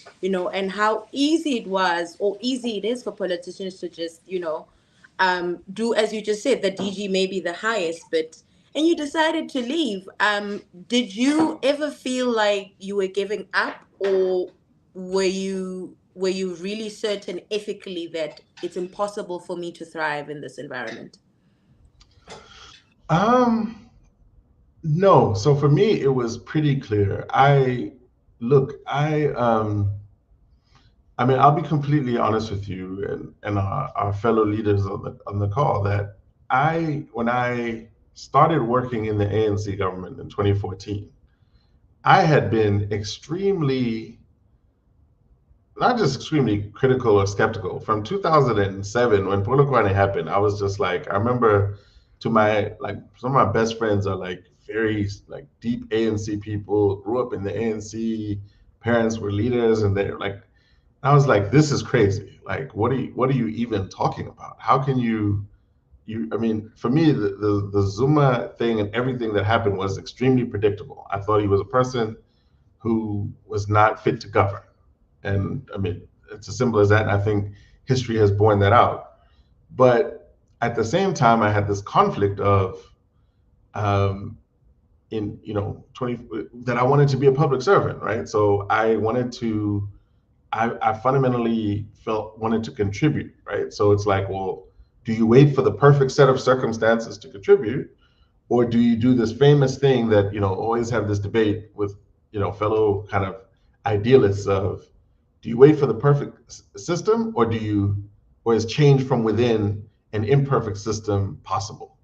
and how easy it was, or easy it is, for politicians to just, do as you just said. The DG may be the highest, but and you decided to leave. Did you ever feel like you were giving up, or were you really certain ethically that it's impossible for me to thrive in this environment? Um, no. So for me, it was pretty clear. Look, I mean, I'll be completely honest with you and our fellow leaders on the call that when I started working in the ANC government in 2014, I had been extremely, not just extremely critical or skeptical. From 2007, when Polokwane happened, I was just like, I remember some of my best friends are like very like deep ANC people, grew up in the ANC, parents were leaders, and they're like, I was like, this is crazy. Like, what are you even talking about? How can I mean, for me, the Zuma thing and everything that happened was extremely predictable. I thought he was a person who was not fit to govern. And I mean, it's as simple as that. And I think history has borne that out. But at the same time, I had this conflict of, um, in 20, that I wanted to be a public servant, right? So I fundamentally felt wanted to contribute, right? So it's like, well, do you wait for the perfect set of circumstances to contribute, or do you do this famous thing that always have this debate with fellow kind of idealists of, do you wait for the perfect system, or is change from within an imperfect system possible?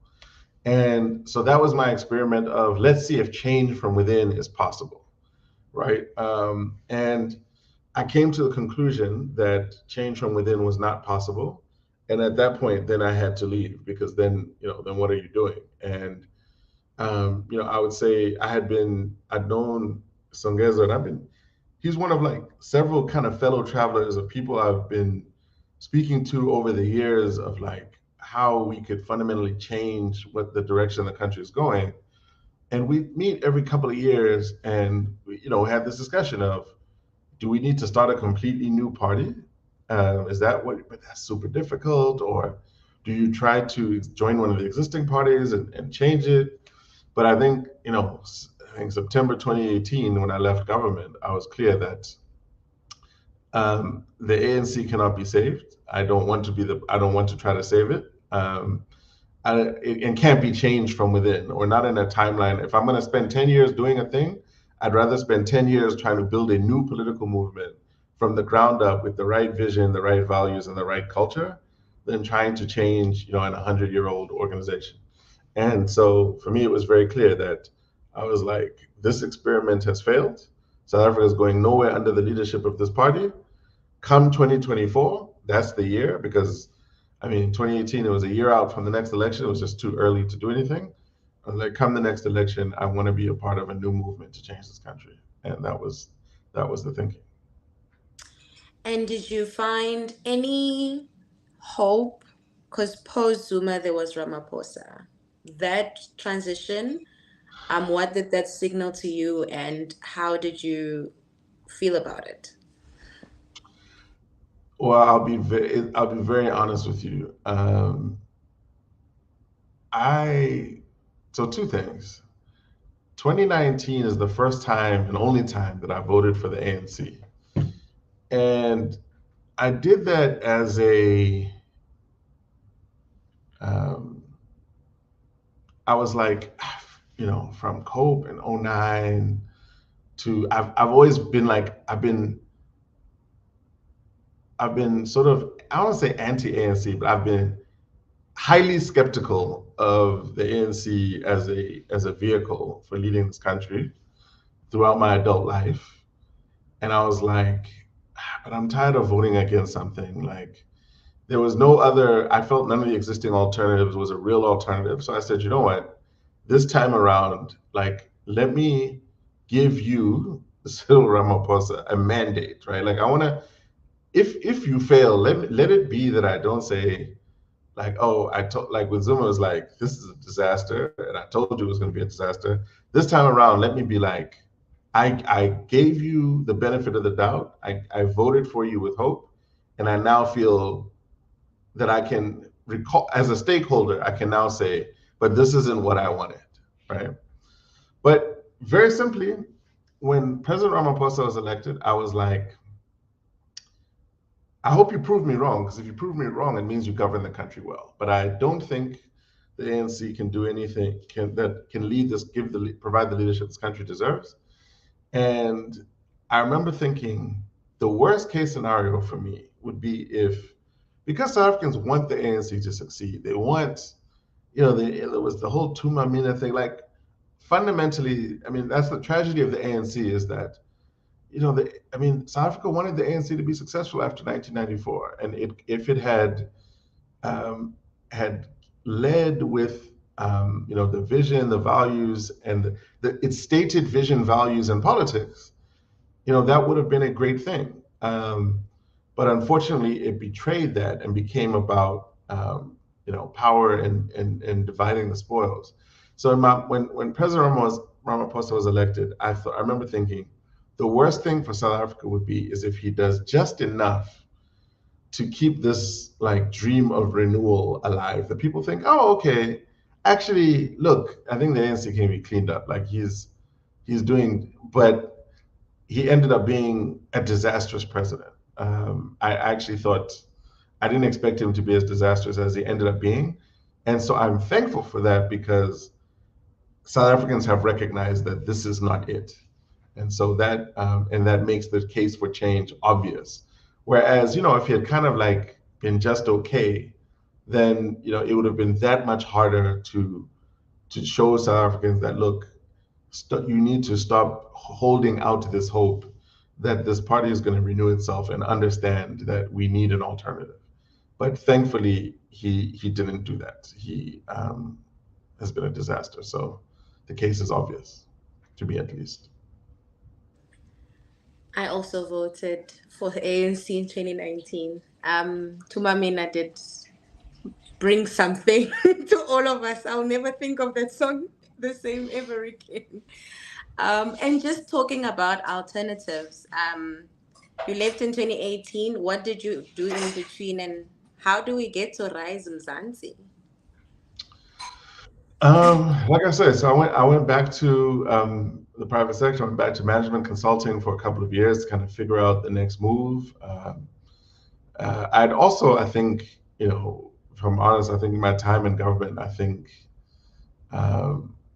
And so that was my experiment of, let's see if change from within is possible, right? And I came to the conclusion that change from within was not possible. And at that point, then I had to leave, because then what are you doing? And I would say I'd known Songezo, and he's one of like several kind of fellow travelers of people I've been speaking to over the years of like how we could fundamentally change what the direction the country is going. And we meet every couple of years and have this discussion of, do we need to start a completely new party? Is that what? But that's super difficult. Or do you try to join one of the existing parties and change it? But I think September 2018, when I left government, I was clear that the ANC cannot be saved. I don't want to try to save it. It can't be changed from within, or not in a timeline. If I'm going to spend 10 years doing a thing, I'd rather spend 10 years trying to build a new political movement from the ground up with the right vision, the right values, and the right culture than trying to change, an 100-year-old organization. And so for me, it was very clear that I was like, this experiment has failed. South Africa is going nowhere under the leadership of this party. Come 2024, that's the year, because I mean, 2018, it was a year out from the next election. It was just too early to do anything. I was like, come the next election, I want to be a part of a new movement to change this country. And that was the thinking. And did you find any hope? Because post Zuma, there was Ramaphosa. That transition, what did that signal to you, and how did you feel about it? Well, I'll be very honest with you. I so two things. 2019 is the first time and only time that I voted for the ANC, and I did that as um, I was like, from Cope in '09 to I've always been like I've been sort of, I don't want to say anti-ANC, but I've been highly skeptical of the ANC as a vehicle for leading this country throughout my adult life. And I was like, but I'm tired of voting against something. Like, there was no other, I felt none of the existing alternatives was a real alternative. So I said, you know what, this time around, like, let me give you, Cyril Ramaphosa, a mandate, right? Like, I want to, if you fail, let it be that I don't say, like, oh, I told, like with Zuma, it was like, this is a disaster, and I told you it was going to be a disaster. This time around, let me be like, I gave you the benefit of the doubt. I voted for you with hope, and I now feel that I can recall as a stakeholder, I can now say, but this isn't what I wanted, right? But very simply, when President Ramaphosa was elected, I was like, I hope you prove me wrong, because if you prove me wrong, it means you govern the country well. But I don't think the ANC can do anything that can lead this, provide the leadership this country deserves. And I remember thinking the worst case scenario for me would be if, because South Africans want the ANC to succeed, they want, there was the whole Tuma Mina thing. Like, fundamentally, I mean, that's the tragedy of the ANC, is that, South Africa wanted the ANC to be successful after 1994, and if it um, had led with the vision, the values, and its stated vision, values, and politics, that would have been a great thing. But unfortunately, it betrayed that and became about power and dividing the spoils. So when President Ramaphosa was elected, I remember thinking the worst thing for South Africa would be is if he does just enough to keep this like dream of renewal alive. That people think, oh, okay, actually, look, I think the ANC can be cleaned up. Like he's doing, but he ended up being a disastrous president. I actually thought I didn't expect him to be as disastrous as he ended up being, and so I'm thankful for that because South Africans have recognized that this is not it, and so that makes the case for change obvious. Whereas if he had kind of like been just okay, then it would have been that much harder to show South Africans that look, you need to stop holding out to this hope that this party is going to renew itself and understand that we need an alternative. But thankfully, he didn't do that. He has been a disaster. So the case is obvious, to me at least. I also voted for the ANC in 2019. Tumamina did bring something to all of us. I'll never think of that song the same ever again. And just talking about alternatives, you left in 2018. What did you do in between, and how do we get to RISE Mzansi? Like I said, so I went back to the private sector. I went back to management consulting for a couple of years to kind of figure out the next move. I'd also, I think, if I'm honest, I think my time in government, I think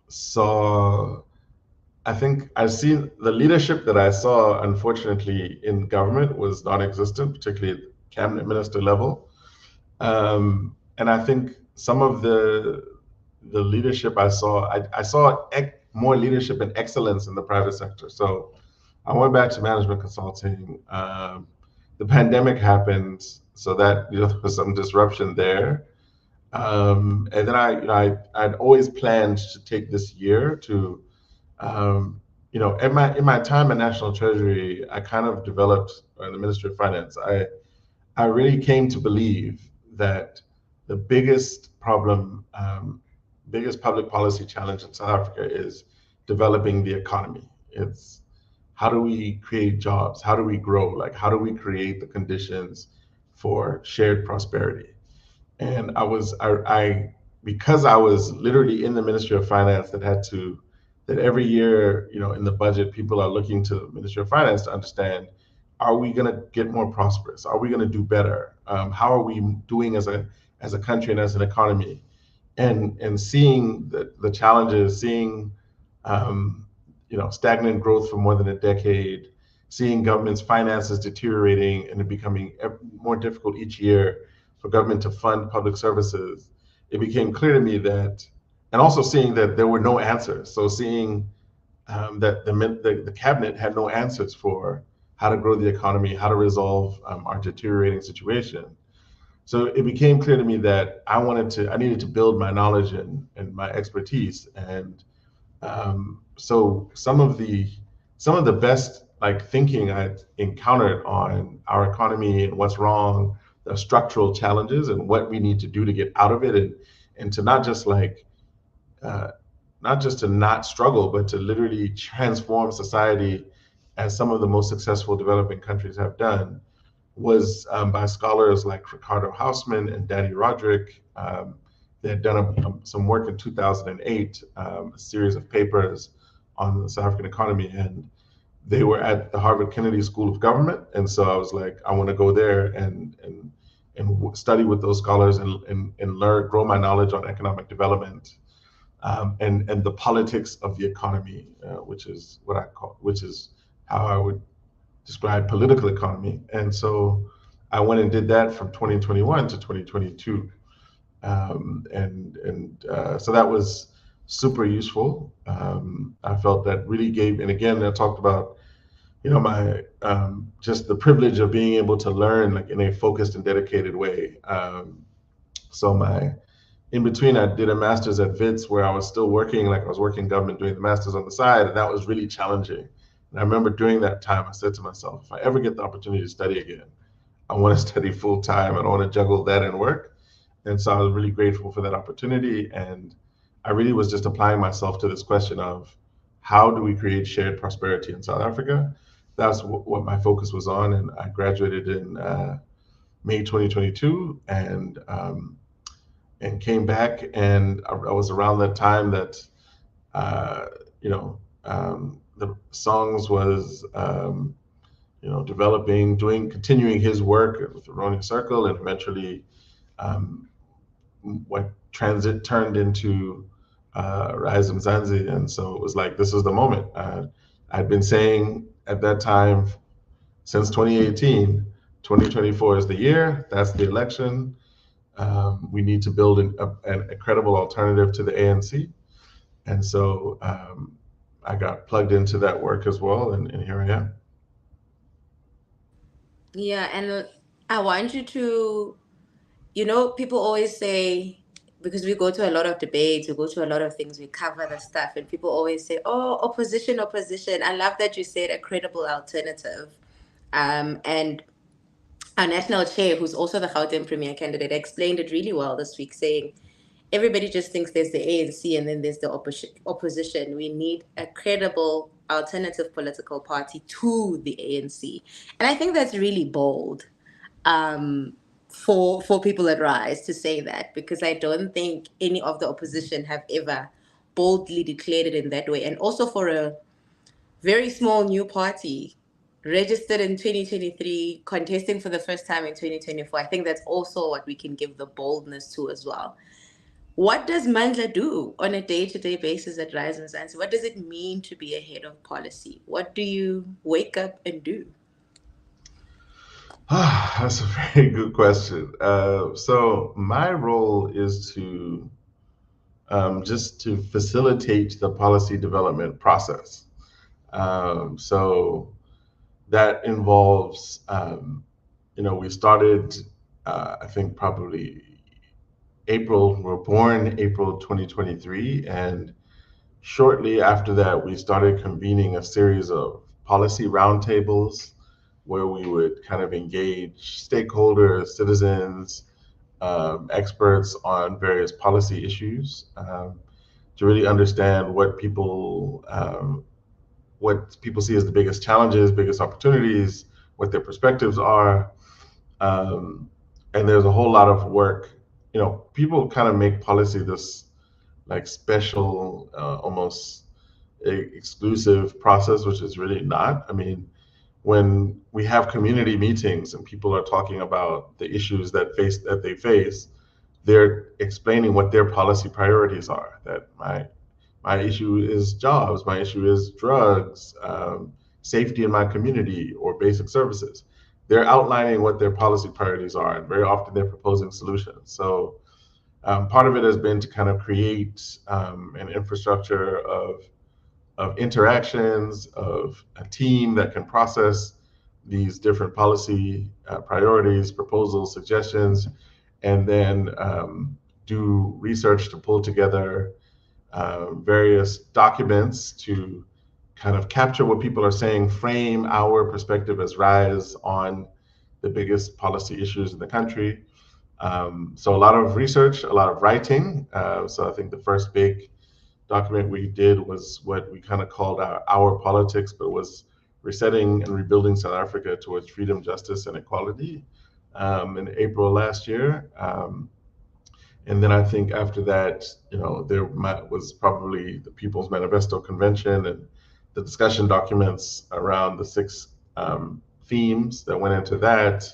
saw, I think I've seen the leadership that I saw, unfortunately, in government was non-existent, particularly at cabinet minister level. And I think some of the leadership I saw more leadership and excellence in the private sector. So I went back to management consulting. The pandemic happened, so that there was some disruption there. And then I'd always planned to take this year to, in my time at National Treasury, I kind of developed in the Ministry of Finance. I really came to believe that the biggest problem, biggest public policy challenge in South Africa is developing the economy. It's how do we create jobs? How do we grow? Like, how do we create the conditions for shared prosperity? And I because I was literally in the Ministry of Finance that every year, in the budget, people are looking to the Ministry of Finance to understand, are we going to get more prosperous? Are we going to do better? How are we doing as a country and as an economy? And seeing the challenges, seeing stagnant growth for more than a decade, seeing government's finances deteriorating and it becoming more difficult each year for government to fund public services, it became clear to me that, and also seeing that there were no answers. So seeing that the cabinet had no answers for how to grow the economy, how to resolve our deteriorating situation. So it became clear to me that I needed to build my knowledge and my expertise. And so some of the best like thinking I encountered on our economy and what's wrong, the structural challenges and what we need to do to get out of it, and to not just like uh, not just to not struggle, but to literally transform society as some of the most successful developing countries have done, was by scholars like Ricardo Hausman and Danny Roderick. They had done some work in 2008, a series of papers on the South African economy, and they were at the Harvard Kennedy School of Government. And so I was like, I want to go there and study with those scholars and learn, grow my knowledge on economic development, and the politics of the economy, which is how I would describe political economy. And so I went and did that from 2021 to 2022, so that was super useful. I felt that really gave, and again, I talked about my just the privilege of being able to learn like in a focused and dedicated way. So my in between, I did a master's at Wits where I was still working, like I was working government, doing the master's on the side, and that was really challenging. And I remember during that time, I said to myself, if I ever get the opportunity to study again, I want to study full time. I don't want to juggle that and work. And so I was really grateful for that opportunity. And I really was just applying myself to this question of how do we create shared prosperity in South Africa? That's what my focus was on. And I graduated in May 2022, and came back, and I was around that time that uh, the songs was developing, continuing his work with the Roni Circle, and eventually um, what transit turned into RISE Mzansi. And so it was like, this is the moment. I'd been saying at that time, since 2018, 2024 is the year, that's the election. We need to build a credible alternative to the ANC. And so I got plugged into that work as well, and here I am. Yeah, and I want you to, people always say, because we go to a lot of debates, we go to a lot of things, we cover the stuff, and people always say, oh, opposition, opposition. I love that you said a credible alternative. And our national chair, who's also the Gauteng premier candidate, explained it really well this week, saying everybody just thinks there's the ANC and then there's the opposition. We need a credible alternative political party to the ANC. And I think that's really bold, for people at Rise to say that, because I don't think any of the opposition have ever boldly declared it in that way. And also for a very small new party registered in 2023, contesting for the first time in 2024, I think that's also what we can give the boldness to as well. What does Mandla do on a day-to-day basis at Rise Mzansi? What does it mean to be a head of policy? What do you wake up and do? That's a very good question. So my role is to just to facilitate the policy development process. So that involves, we started, I think probably April, we were born April 2023, and shortly after that, we started convening a series of policy roundtables where we would kind of engage stakeholders, citizens, experts on various policy issues, to really understand what people see as the biggest challenges, biggest opportunities, what their perspectives are. Um, and there's a whole lot of work. People kind of make policy this like special, almost exclusive process, which is really not. I mean, when we have community meetings and people are talking about the issues that they face, they're explaining what their policy priorities are. That my issue is jobs, my issue is drugs, safety in my community, or basic services. They're outlining what their policy priorities are, and very often they're proposing solutions. So part of it has been to kind of create an infrastructure of interactions, of a team that can process these different policy priorities, proposals, suggestions, and then do research to pull together various documents to kind of capture what people are saying, frame our perspective as RISE on the biggest policy issues in the country. So a lot of research, a lot of writing. So I think the first big document we did was what we kind of called our politics, but it was resetting and rebuilding South Africa towards freedom, justice, and equality in April last year. And then I think after that, there was probably the People's Manifesto Convention and the discussion documents around the six themes that went into that.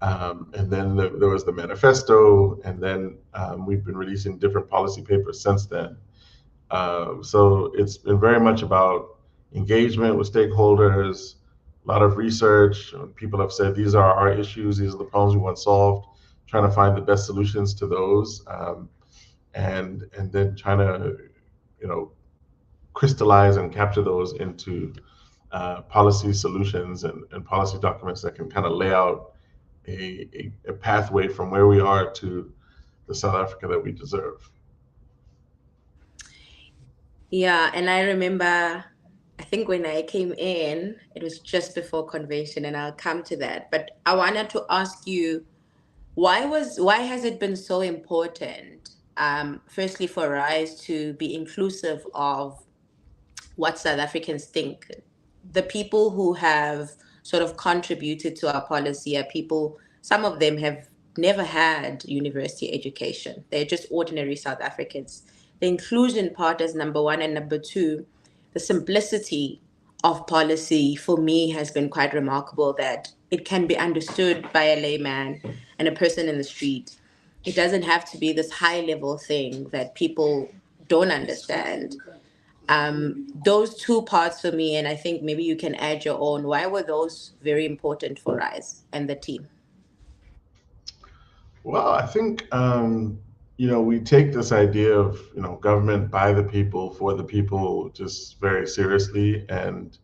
And then there was the manifesto, and then we've been releasing different policy papers since then. So it's been very much about engagement with stakeholders, a lot of research. People have said these are our issues, these are the problems we want solved, trying to find the best solutions to those, and then trying to crystallize and capture those into policy solutions and policy documents that can kind of lay out a pathway from where we are to the South Africa that we deserve. Yeah, and I remember, I think when I came in, it was just before convention, and I'll come to that. But I wanted to ask you, why has it been so important, firstly for RISE to be inclusive of what South Africans think? The people who have sort of contributed to our policy are people, some of them have never had university education. They're just ordinary South Africans. The inclusion part is number one, and number two, the simplicity of policy for me has been quite remarkable, that it can be understood by a layman and a person in the street. It doesn't have to be this high level thing that people don't understand. Those two parts for me, and I think maybe you can add your own. Why were those very important for RISE and the team? Well, I think we take this idea of government by the people for the people just very seriously, and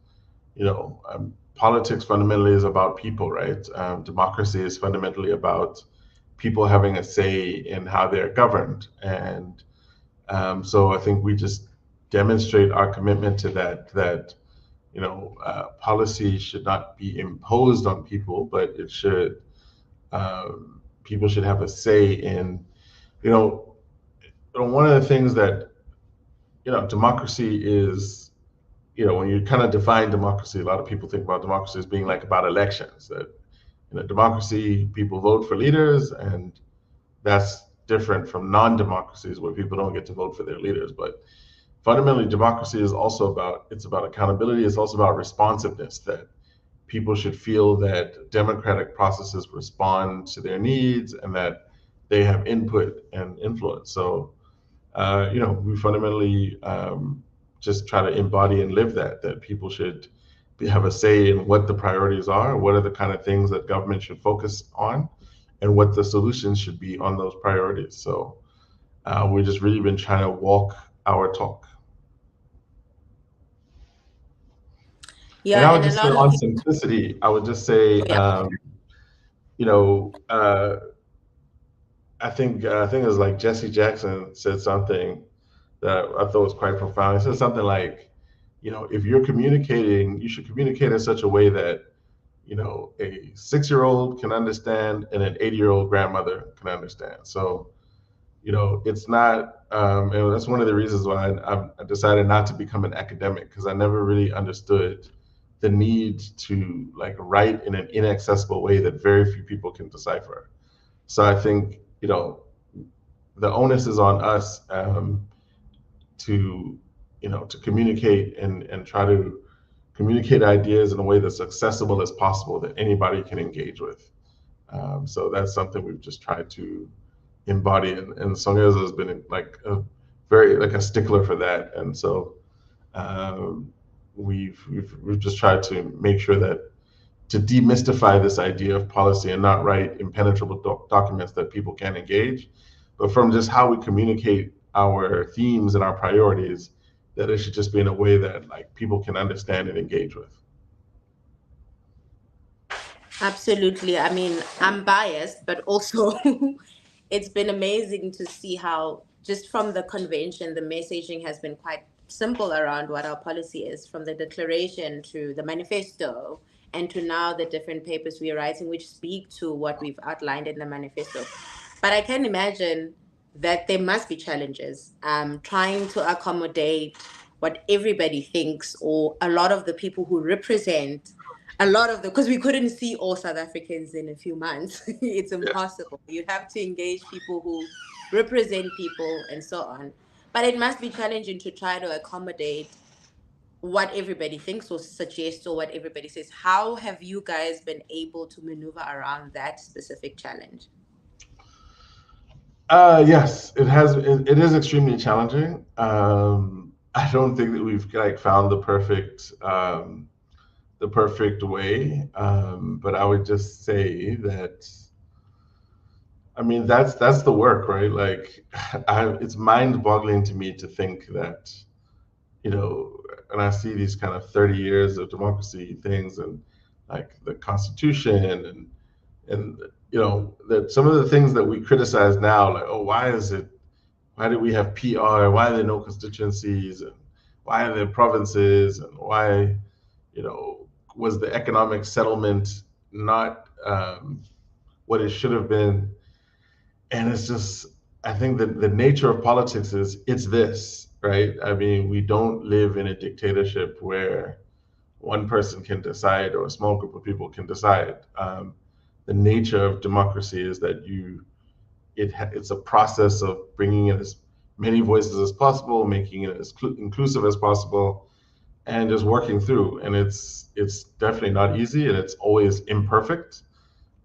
politics fundamentally is about people, right? Democracy is fundamentally about people having a say in how they're governed, and so I think we just demonstrate our commitment to that. That policy should not be imposed on people, but it should. People should have a say in. One of the things that democracy is. When you kind of define democracy, a lot of people think about democracy as being like about elections. That democracy, people vote for leaders, and that's different from non-democracies where people don't get to vote for their leaders. But fundamentally, democracy is also about accountability. It's also about responsiveness, that people should feel that democratic processes respond to their needs and that they have input and influence. So, we fundamentally just try to embody and live that people should have a say in what the priorities are, what are the kind of things that government should focus on, and what the solutions should be on those priorities. So we've just really been trying to walk our talk. And Yeah, I would and a just say lot on of, simplicity, I would just say, oh, yeah. you know, uh, I think it was like Jesse Jackson said something that I thought was quite profound. He said something like, if you're communicating, you should communicate in such a way that a 6-year-old can understand and an 80-year-old grandmother can understand. So it's not, and that's one of the reasons why I decided not to become an academic, because I never really understood the need to like write in an inaccessible way that very few people can decipher. So I think, the onus is on us to, to communicate and try to communicate ideas in a way that's accessible as possible that anybody can engage with. So that's something we've just tried to embody, and Sonya's has been like a very like a stickler for that, and so we've just tried to make sure that to demystify this idea of policy and not write impenetrable documents that people can't engage, but from just how we communicate our themes and our priorities, that it should just be in a way that like people can understand and engage with. Absolutely. I mean, I'm biased, but also it's been amazing to see how, just from the convention, the messaging has been quite simple around what our policy is, from the declaration to the manifesto, and to now the different papers we are writing, which speak to what we've outlined in the manifesto. But I can imagine that there must be challenges trying to accommodate what everybody thinks, or a lot of the people who represent a lot of the, because we couldn't see all South Africans in a few months. It's Yes. impossible. You'd have to engage people who represent people and so on. But it must be challenging to try to accommodate what everybody thinks or suggests or what everybody says. How have you guys been able to maneuver around that specific challenge? Yes, it has. It is extremely challenging. I don't think that we've like found the perfect way. But I would just say that, I mean, that's the work, right? Like, it's mind-boggling to me to think that, and I see these kind of 30 years of democracy things, and like the Constitution, and that some of the things that we criticize now, like, oh, why do we have PR? Why are there no constituencies? And why are there provinces? And why, was the economic settlement not what it should have been? And it's just, I think that the nature of politics is it's this, right? I mean, we don't live in a dictatorship where one person can decide or a small group of people can decide. The nature of democracy is that it's a process of bringing in as many voices as possible, making it as inclusive as possible, and just working through. And it's definitely not easy, and it's always imperfect.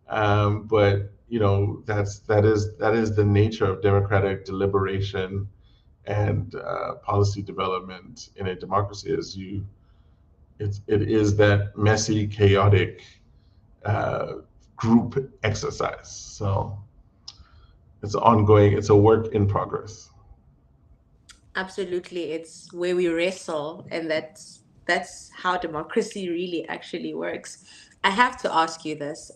But that is the nature of democratic deliberation and policy development in a democracy. It is that messy, chaotic uh, group exercise. So it's ongoing. It's a work in progress. Absolutely, it's where we wrestle, and that's how democracy really actually works. I have to ask you this.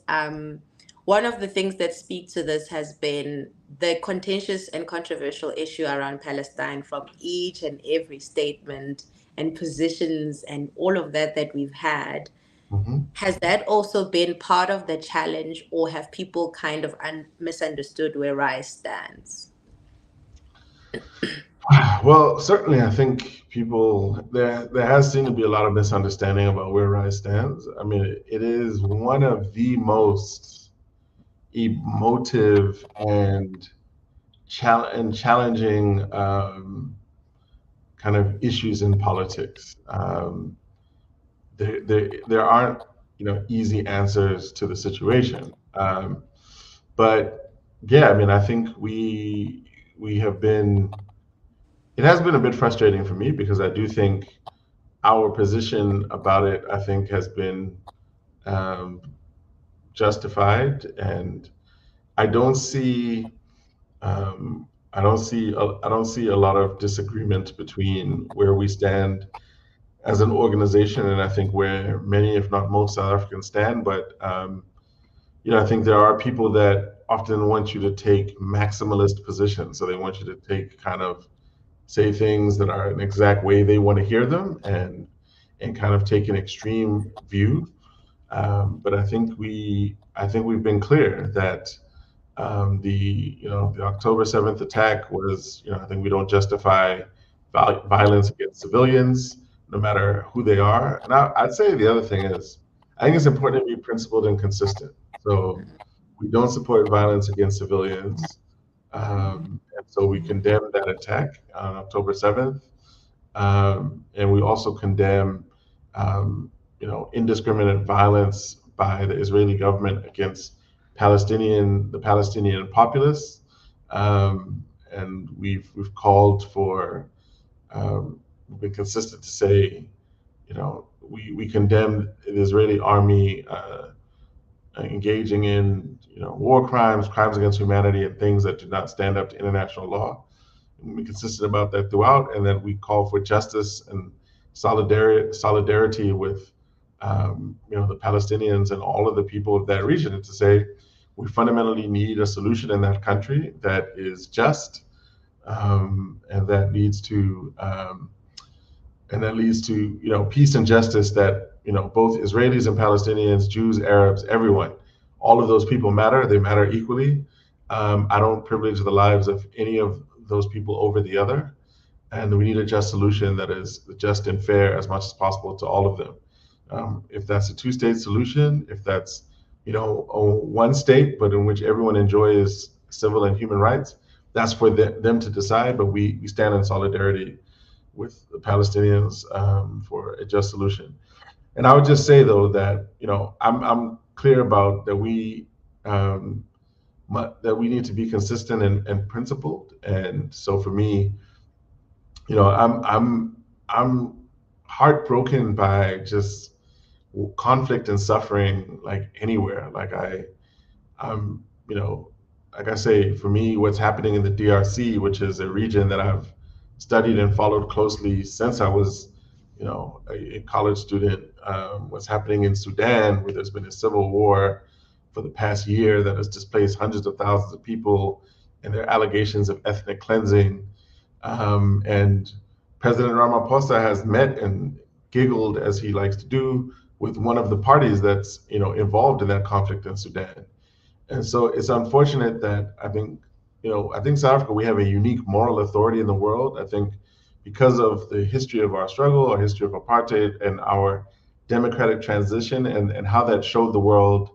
One of the things that speak to this has been the contentious and controversial issue around Palestine, from each and every statement and positions and all of that we've had. Mhm. Has that also been part of the challenge, or have people kind of misunderstood where RISE stands? Well, certainly, I think there has seemed to be a lot of misunderstanding about where Rice stands. I mean, it is one of the most emotive and challenging kind of issues in politics. There aren't easy answers to the situation, but yeah, I mean, I think we have been. It has been a bit frustrating for me because I do think our position about it, I think, has been um, justified, and I don't see, I don't see a lot of disagreement between where we stand as an organization, and I think where many, if not most, South Africans stand. But I think there are people that often want you to take maximalist positions, so they want you to take kind of say things that are an exact way they want to hear them, and kind of take an extreme view. But I think we've been clear that the October 7th attack was, I think we don't justify violence against civilians, no matter who they are. And I'd say the other thing is, I think it's important to be principled and consistent. So we don't support violence against civilians. And so we condemn that attack on October 7th. And we also condemn, indiscriminate violence by the Israeli government against the Palestinian populace. And we've called for, we've been consistent to say, we condemn the Israeli army engaging in, war crimes, crimes against humanity, and things that do not stand up to international law. And we consistent about that throughout, and then we call for justice and solidarity with the Palestinians and all of the people of that region, and to say we fundamentally need a solution in that country that is just, and that leads to peace and justice, that both Israelis and Palestinians, Jews, Arabs, everyone, all of those people matter. They matter equally. I don't privilege the lives of any of those people over the other, and we need a just solution that is just and fair as much as possible to all of them. If that's a two-state solution, if that's one state but in which everyone enjoys civil and human rights, that's for them to decide. But we stand in solidarity with the Palestinians for a just solution. And I would just say though that I'm clear about that we need to be consistent and principled. And so for me, I'm heartbroken by just conflict and suffering, like anywhere. I'm you know like I say, for me, what's happening in the DRC, which is a region that I've studied and followed closely since I was a college student. What's happening in Sudan, where there's been a civil war for the past year that has displaced hundreds of thousands of people, and there are allegations of ethnic cleansing. And President Ramaphosa has met and giggled, as he likes to do, with one of the parties that's involved in that conflict in Sudan. And so it's unfortunate that I think South Africa, we have a unique moral authority in the world. I think because of the history of our struggle, our history of apartheid, and our democratic transition, and how that showed the world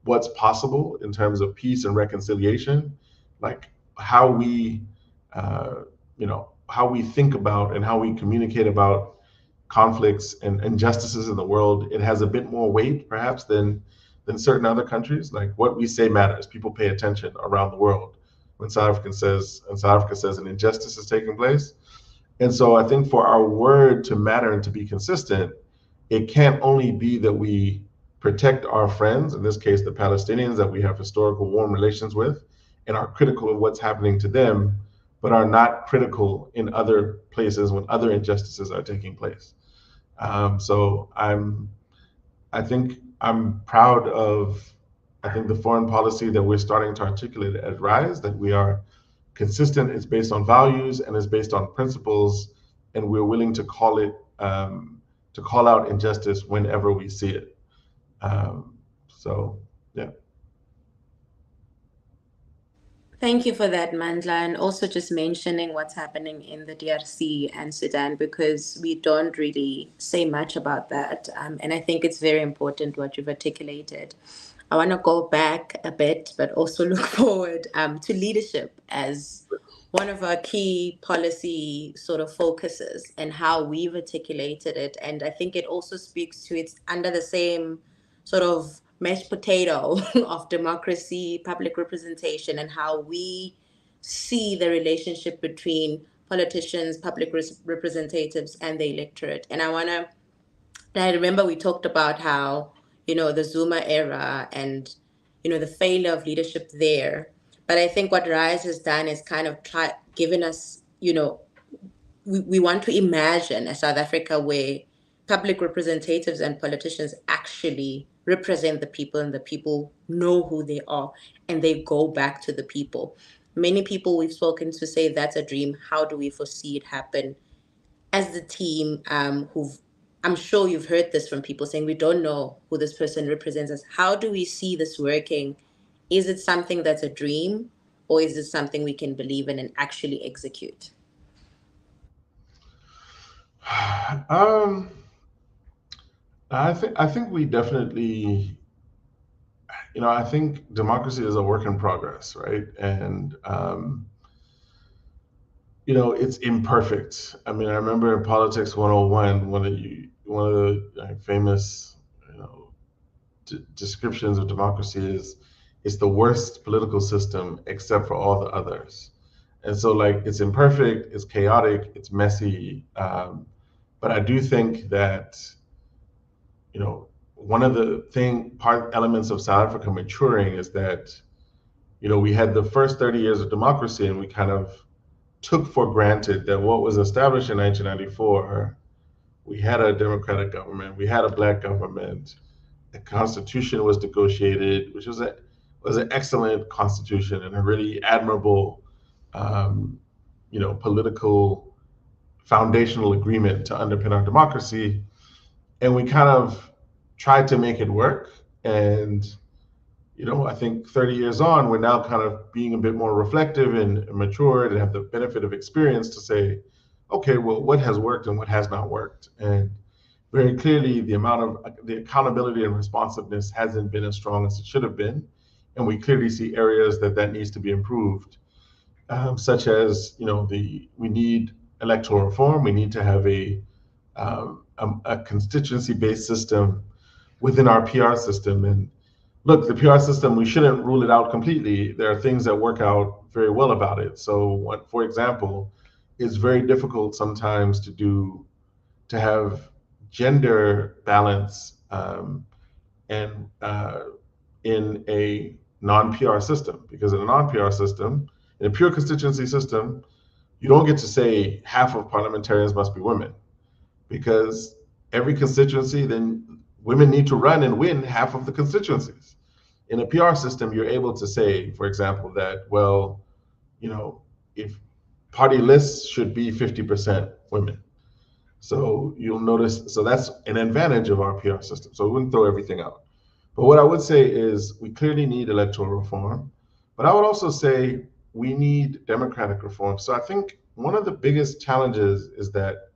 what's possible in terms of peace and reconciliation, like how we, how we think about and how we communicate about conflicts and injustices in the world, it has a bit more weight perhaps than certain other countries. Like what we say matters. People pay attention around the world when South Africa says an injustice is taking place. And so I think for our word to matter and to be consistent, it can't only be that we protect our friends, in this case the Palestinians that we have historical warm relations with, and are critical of what's happening to them, but are not critical in other places when other injustices are taking place. So I think I'm proud of, I think, the foreign policy that we're starting to articulate at RISE, that we are consistent, it's based on values and it's based on principles, and we're willing to call out injustice whenever we see it. So, yeah. Thank you for that, Mandla, and also just mentioning what's happening in the DRC and Sudan, because we don't really say much about that. And I think it's very important what you've articulated. I want to go back a bit, but also look forward to leadership as one of our key policy sort of focuses, and how we've articulated it. And I think it also speaks to, it's under the same sort of mashed potato of democracy, public representation, and how we see the relationship between politicians, public representatives, and the electorate. And I remember we talked about how, the Zuma era and, the failure of leadership there. But I think what RISE has done is kind of given us, we want to imagine a South Africa where public representatives and politicians actually represent the people, and the people know who they are and they go back to the people. Many people we've spoken to say that's a dream. How do we foresee it happen? As the team, I'm sure you've heard this from people saying, we don't know who this person represents us. How do we see this working? Is it something that's a dream, or is it something we can believe in and actually execute? Um, I think we definitely, I think democracy is a work in progress, right? And it's imperfect. I mean, I remember in Politics 101, one of the famous, descriptions of democracy is it's the worst political system except for all the others. And so, like, it's imperfect, it's chaotic, it's messy. But I do think that, one of the elements of South Africa maturing is that, we had the first 30 years of democracy, and we kind of took for granted that what was established in 1994 We had a democratic government. We had a black government. The Constitution was negotiated, which was an excellent Constitution and a really admirable, um, political foundational agreement to underpin our democracy. And we kind of tried to make it work. And I think 30 years on, we're now kind of being a bit more reflective and matured and have the benefit of experience to say, okay, well, what has worked and what has not worked? And very clearly, the accountability and responsiveness hasn't been as strong as it should have been. And we clearly see areas that needs to be improved, such as, we need electoral reform. We need to have a constituency-based system within our PR system. And look, the PR system, we shouldn't rule it out completely. There are things that work out very well about it. So, for example, it's very difficult sometimes to have gender balance and in a non-PR system, because in a non-PR system, in a pure constituency system, you don't get to say half of parliamentarians must be women, because every constituency, then women need to run and win half of the constituencies. In a PR system, you're able to say, for example, that, well, if party lists should be 50% women. So you'll notice, so that's an advantage of our PR system. So we wouldn't throw everything out. But what I would say is we clearly need electoral reform, but I would also say we need democratic reform. So I think one of the biggest challenges is that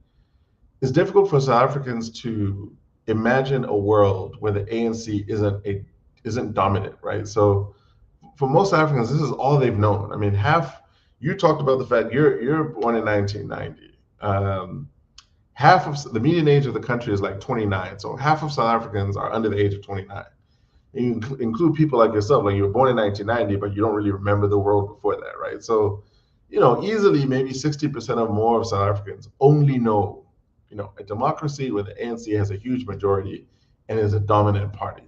it's difficult for South Africans to imagine a world where the ANC isn't dominant, right? So for most Africans, this is all they've known. I mean, you talked about the fact you're born in 1990. Half of the median age of the country is like 29, so half of South Africans are under the age of 29. And you include people like yourself, like you were born in 1990, but you don't really remember the world before that, right? So, easily maybe 60% or more of South Africans only know, a democracy where the ANC has a huge majority and is a dominant party.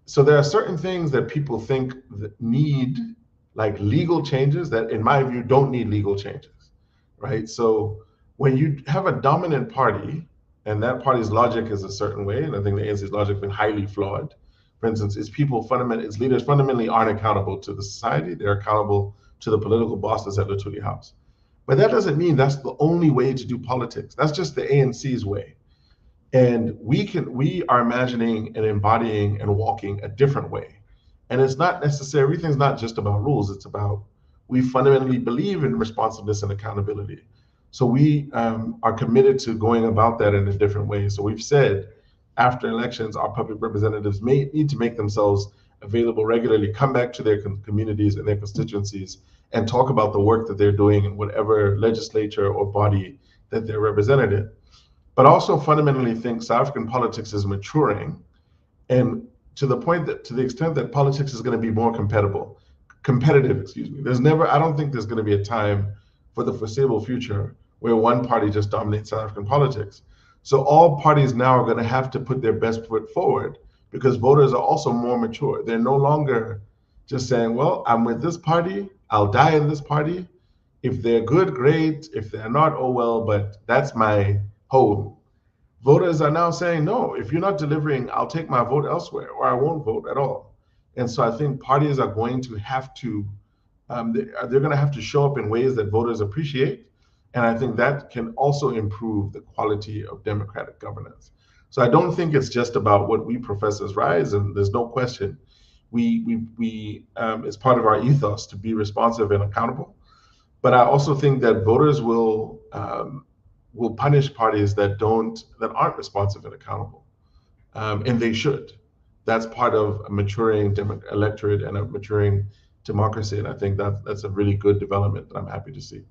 So there are certain things that people think that need like legal changes that, in my view, don't need legal changes, right? So when you have a dominant party and that party's logic is a certain way, and I think the ANC's logic has been highly flawed. For instance, its leaders fundamentally aren't accountable to the society. They're accountable to the political bosses at Luthuli House. But that doesn't mean that's the only way to do politics. That's just the ANC's way. And we are imagining and embodying and walking a different way. And it's not necessary, everything's not just about rules. It's about, we fundamentally believe in responsiveness and accountability. So we are committed to going about that in a different way. So we've said after elections, our public representatives may need to make themselves available regularly, come back to their communities and their constituencies and talk about the work that they're doing in whatever legislature or body that they're represented in. But also fundamentally think South African politics is maturing, and to the extent that politics is going to be more competitive, excuse me. I don't think there's going to be a time for the foreseeable future where one party just dominates South African politics. So all parties now are going to have to put their best foot forward, because voters are also more mature. They're no longer just saying, well, I'm with this party, I'll die in this party. If they're good, great. If they're not, oh well, but that's my home. Voters are now saying, no, if you're not delivering, I'll take my vote elsewhere, or I won't vote at all. And so I think parties are going to have to, they're going to have to show up in ways that voters appreciate. And I think that can also improve the quality of democratic governance. So I don't think it's just about what we profess as RISE, and there's no question. It's part of our ethos to be responsive and accountable. But I also think that voters will punish parties that aren't responsive and accountable, and they should. That's part of a maturing electorate and a maturing democracy, and I think that's a really good development that I'm happy to see.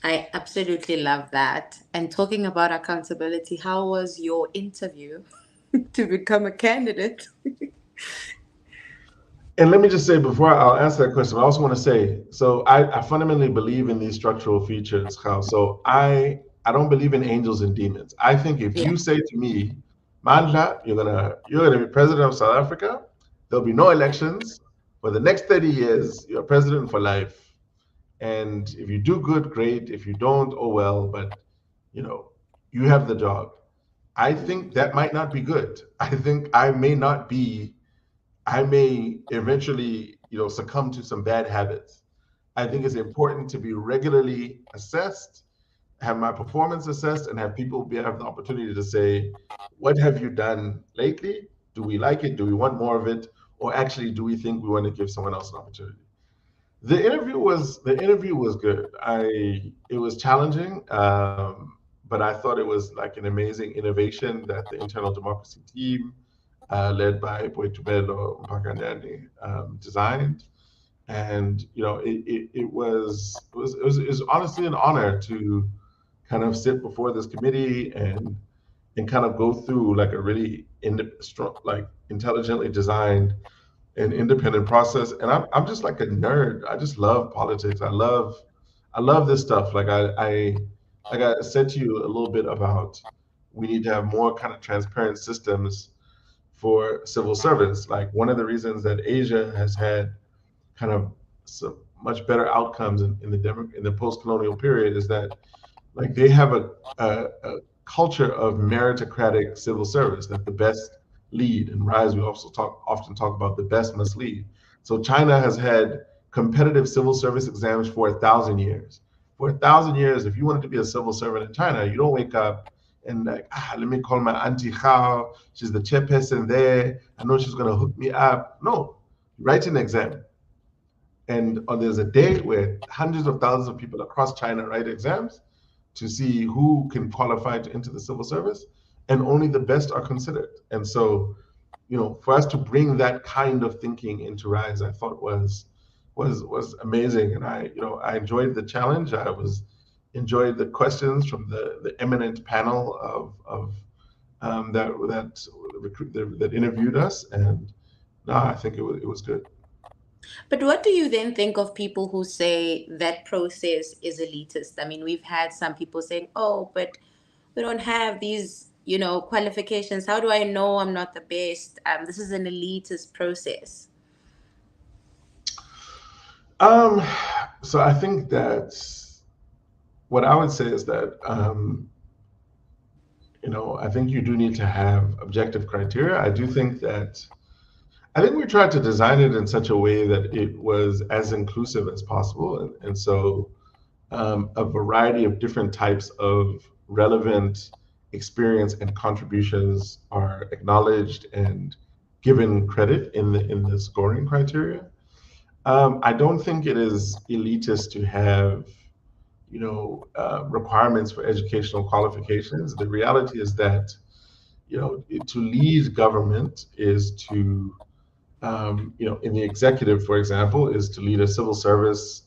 I absolutely love that. And talking about accountability, how was your interview to become a candidate? And let me just say, before I'll answer that question, I also want to say, so I fundamentally believe in these structural features, Kyle. So I don't believe in angels and demons. I think if Yeah. you say to me, Mandla, you're gonna be president of South Africa, there'll be no elections for the next 30 years, you're president for life. And if you do good, great. If you don't, oh well. But you know, you have the job. I think that might not be good. I think I may eventually, succumb to some bad habits. I think it's important to be regularly assessed, have my performance assessed, and have people have the opportunity to say, what have you done lately? Do we like it? Do we want more of it? Or actually, do we think we want to give someone else an opportunity? The interview was good. It was challenging, but I thought it was like an amazing innovation that the internal democracy team, led by Boitubelo Mpakanyane, designed. And it was honestly an honor to kind of sit before this committee and kind of go through like a really strong, like intelligently designed and independent process. And I'm just like a nerd. I just love politics. I love this stuff. Like I said to you a little bit about, we need to have more kind of transparent systems for civil servants. Like one of the reasons that Asia has had kind of some much better outcomes in the post-colonial period is that, like, they have a culture of meritocratic civil service, that the best lead. In RISE, we also often talk about the best must lead. So China has had competitive civil service exams for 1,000 years. For 1,000 years, if you wanted to be a civil servant in China, you don't wake up and like, let me call my auntie Hao. She's the chairperson there. I know she's gonna hook me up. No, you write an exam, and there's a day where hundreds of thousands of people across China write exams to see who can qualify to enter the civil service, and only the best are considered. And so, for us to bring that kind of thinking into RISE, I thought was amazing. And I enjoyed the challenge. Enjoyed the questions from the eminent panel that interviewed us, and no, I think it was good. But what do you then think of people who say that process is elitist? I mean, we've had some people saying, oh, but we don't have these, qualifications. How do I know I'm not the best? This is an elitist process. Um, so I think that's what I would say is that, I think you do need to have objective criteria. I think we tried to design it in such a way that it was as inclusive as possible. And so, a variety of different types of relevant experience and contributions are acknowledged and given credit in the scoring criteria. I don't think it is elitist to have, requirements for educational qualifications. The reality is that, to lead government is to, in the executive, for example, is to lead a civil service,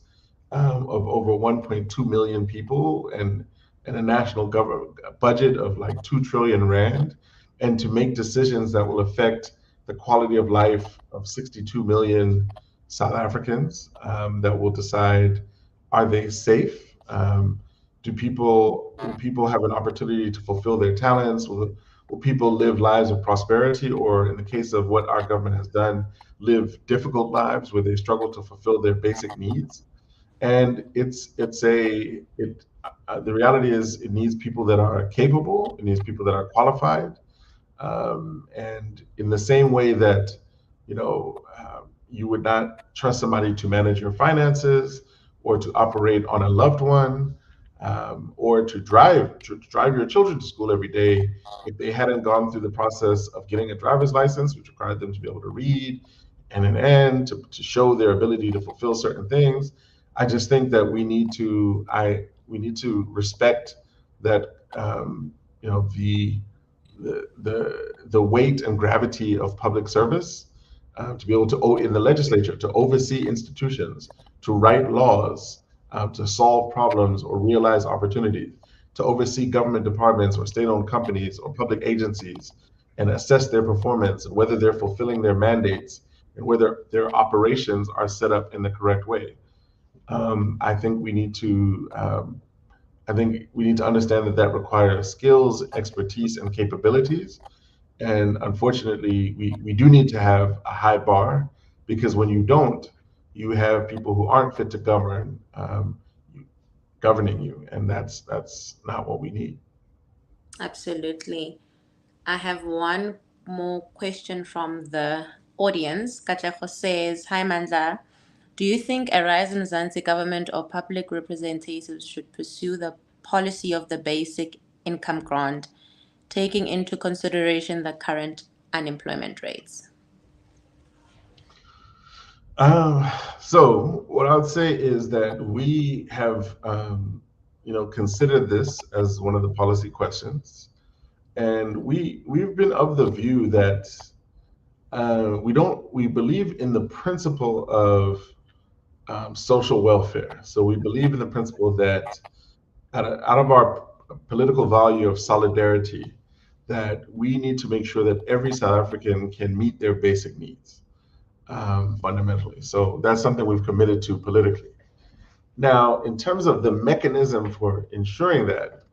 of over 1.2 million people, and a national government budget of like 2 trillion rand, and to make decisions that will affect the quality of life of 62 million South Africans, that will decide, are they safe? Will people have an opportunity to fulfill their talents? Will people live lives of prosperity, or in the case of what our government has done, live difficult lives where they struggle to fulfill their basic needs? And the reality is, it needs people that are capable, it needs people that are qualified, and in the same way that, you would not trust somebody to manage your finances, or to operate on a loved one, or to drive your children to school every day, if they hadn't gone through the process of getting a driver's license, which required them to be able to read, and an N to show their ability to fulfill certain things. I just think that we need to respect that, the weight and gravity of public service, to be able to, in the legislature, to oversee institutions, to write laws, to solve problems or realize opportunities, to oversee government departments or state-owned companies or public agencies, and assess their performance and whether they're fulfilling their mandates, and whether their operations are set up in the correct way. I think we need to. I think we need to understand that that requires skills, expertise, and capabilities. And unfortunately, we do need to have a high bar, because when you don't, you have people who aren't fit to govern. governing you, and that's not what we need. Absolutely. I have one more question from the audience. Katlego says, "Hi Mandla, do you think a RISE Mzansi government or public representatives should pursue the policy of the basic income grant, taking into consideration the current unemployment rates?" Um, so what I would say is that we have, considered this as one of the policy questions, and we've been of the view that we believe in the principle of social welfare. So we believe in the principle that out of our political value of solidarity, that we need to make sure that every South African can meet their basic needs fundamentally. So that's something we've committed to politically. Now, in terms of the mechanism for ensuring that,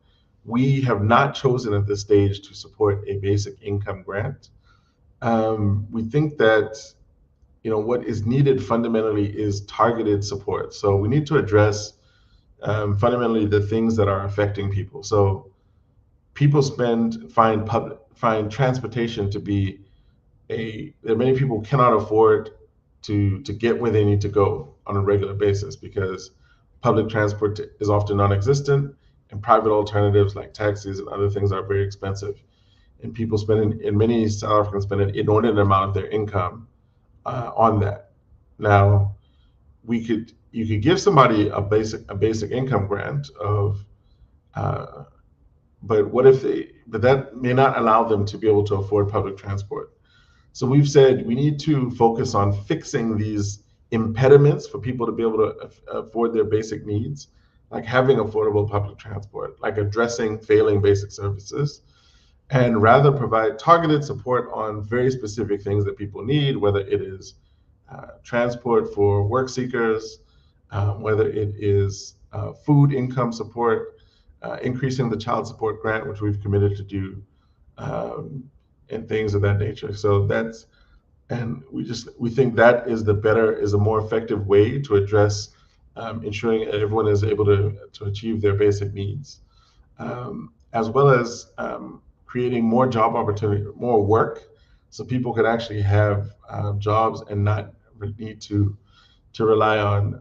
we have not chosen at this stage to support a basic income grant. We think that what is needed fundamentally is targeted support. So we need to address fundamentally the things that are affecting people. So people find transportation to be that many people cannot afford to get where they need to go on a regular basis because public transport is often non-existent, and private alternatives like taxis and other things are very expensive. And many South Africans spend an inordinate amount of their income on that. Now, you could give somebody a basic income grant of uh, but that may not allow them to be able to afford public transport. So we've said we need to focus on fixing these impediments for people to be able to afford their basic needs, like having affordable public transport, like addressing failing basic services, and rather provide targeted support on very specific things that people need, whether it is transport for work seekers, whether it is food income support, increasing the child support grant, which we've committed to do, um, and things of that nature. So we think that is a more effective way to address ensuring everyone is able to achieve their basic needs, as well as creating more job opportunity, more work, so people could actually have jobs and not need to rely on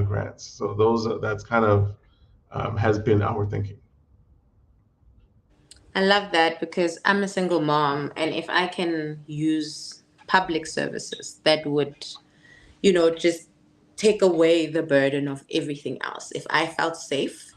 grants. So that's kind of has been our thinking. I love that because I'm a single mom, and if I can use public services, that would, just take away the burden of everything else. If I felt safe,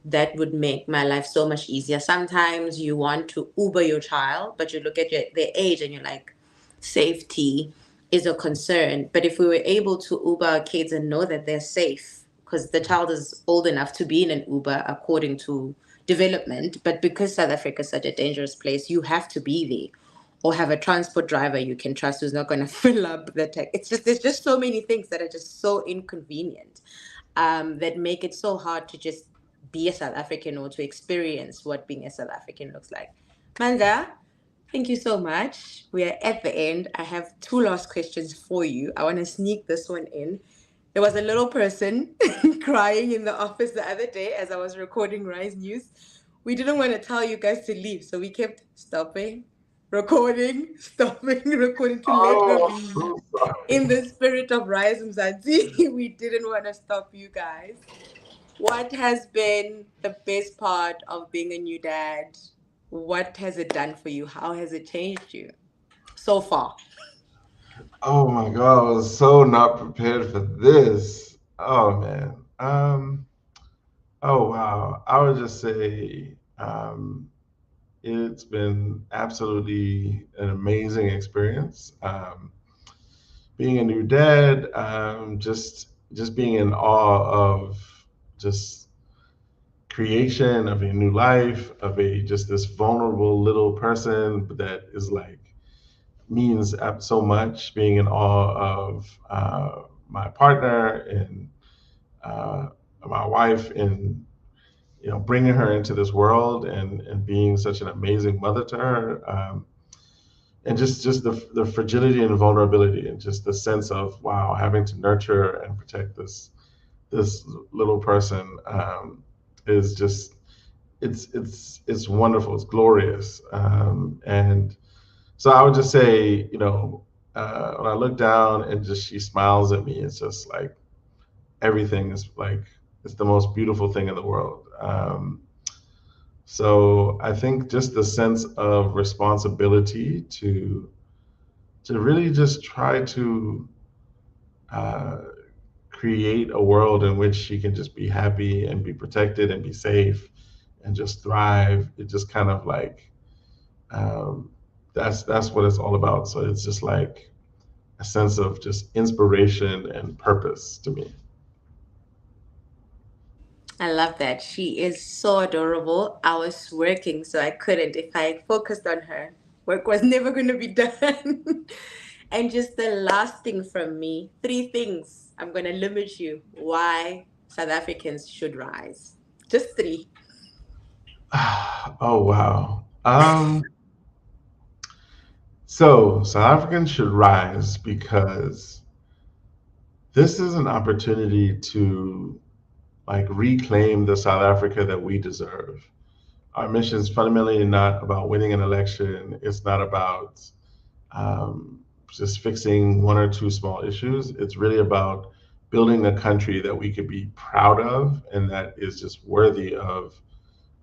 that would make my life so much easier. Sometimes you want to Uber your child, but you look at their age and you're like, safety is a concern. But if we were able to Uber our kids and know that they're safe, because the child is old enough to be in an Uber according to development, but because South Africa is such a dangerous place, you have to be there or have a transport driver you can trust who's not going to fill up the tank. It's just, there's just so many things that are just so inconvenient, that make it so hard to just be a South African or to experience what being a South African looks like. Manda, thank you so much. We are at the end. I have two last questions for you. I want to sneak this one in. There was a little person crying in the office the other day as I was recording Rise News. We didn't want to tell you guys to leave, so we kept stopping, recording, stopping, recording to let her Oh, I'm be. so sorry. In the spirit of RISE Mzansi, we didn't want to stop you guys. What has been the best part of being a new dad? What has it done for you? How has it changed you so far? Oh my God, I was so not prepared for this. Oh man. Oh wow. I would just say it's been absolutely an amazing experience. Being a new dad, just being in awe of just creation of a new life, of a just this vulnerable little person that is like means so much. Being in awe of my partner and uh, my wife, and bringing her into this world, and being such an amazing mother to her, and just the fragility and vulnerability, and just the sense of wow, having to nurture and protect this little person is just it's wonderful. It's glorious. And so I would just say, when I look down and just she smiles at me, it's just like everything is like it's the most beautiful thing in the world. So I think just the sense of responsibility to really just try to uh, create a world in which she can just be happy and be protected and be safe and just thrive. It just kind of like um, that's what it's all about. So it's just like a sense of just inspiration and purpose to me. I love that. She is so adorable. I was working, so I couldn't. If I focused on her, work was never going to be done. And just the last thing from me, three things. I'm going to limit you. Why South Africans should rise. Just three. Oh wow. So South Africans should rise because this is an opportunity to like reclaim the South Africa that we deserve. Our mission is fundamentally not about winning an election. It's not about um, just fixing one or two small issues. It's really about building a country that we could be proud of and that is just worthy of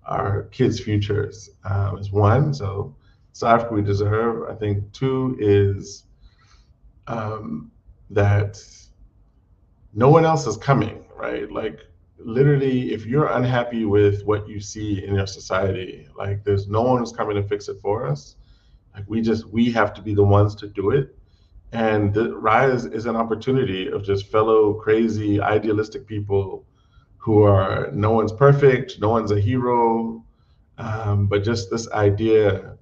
our kids' futures. Is one. So South Africa we deserve. I think two is that no one else is coming, right? Like literally, if you're unhappy with what you see in your society, like there's no one who's coming to fix it for us. Like we have to be the ones to do it. And the Rise is an opportunity of just fellow crazy, idealistic people who are no one's perfect, no one's a hero, but just this idea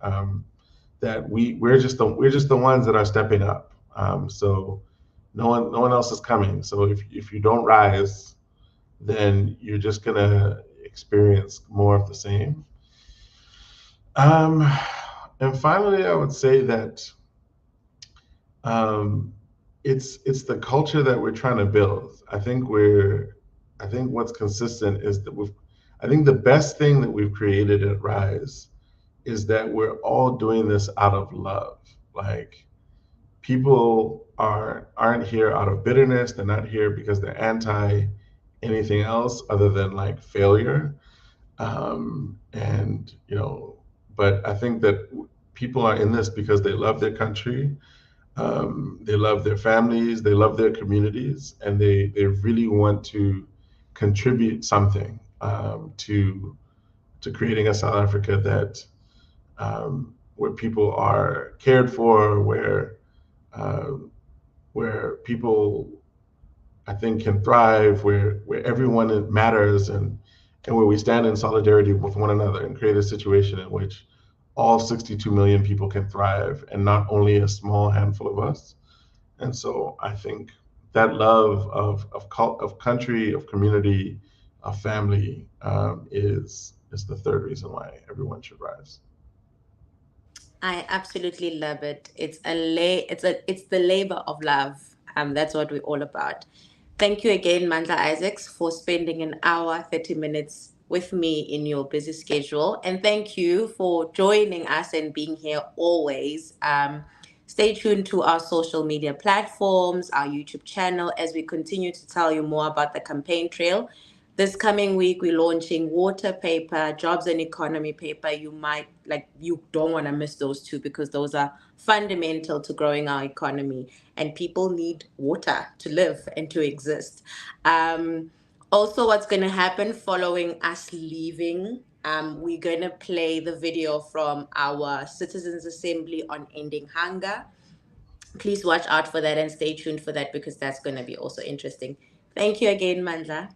that we're just the ones that are stepping up. So no one else is coming. So if you don't rise, then you're just gonna experience more of the same. Um, and finally, I would say that um, it's the culture that we're trying to build. I think what's consistent is that I think the best thing that we've created at Rise is that we're all doing this out of love. Like people aren't here out of bitterness. They're not here because they're anti anything else other than like failure. And but I think that people are in this because they love their country, they love their families, they love their communities, and they really want to contribute something to creating a South Africa that where people are cared for, uh, where people I think can thrive, where everyone matters, and where we stand in solidarity with one another and create a situation in which all 62 million people can thrive, and not only a small handful of us. And so I think that love of country, of community, of family is the third reason why everyone should rise. I absolutely love it. It's the labor of love. That's what we're all about. Thank you again, Mandla Isaacs, for spending an hour, 30 minutes with me in your busy schedule. And thank you for joining us and being here always. Stay tuned to our social media platforms, our YouTube channel, as we continue to tell you more about the campaign trail. This coming week, we're launching water paper, jobs and economy paper. You don't want to miss those two because those are fundamental to growing our economy. And people need water to live and to exist. Also, what's going to happen following us leaving, we're going to play the video from our Citizens Assembly on ending hunger. Please watch out for that and stay tuned for that because that's going to be also interesting. Thank you again, Mandla.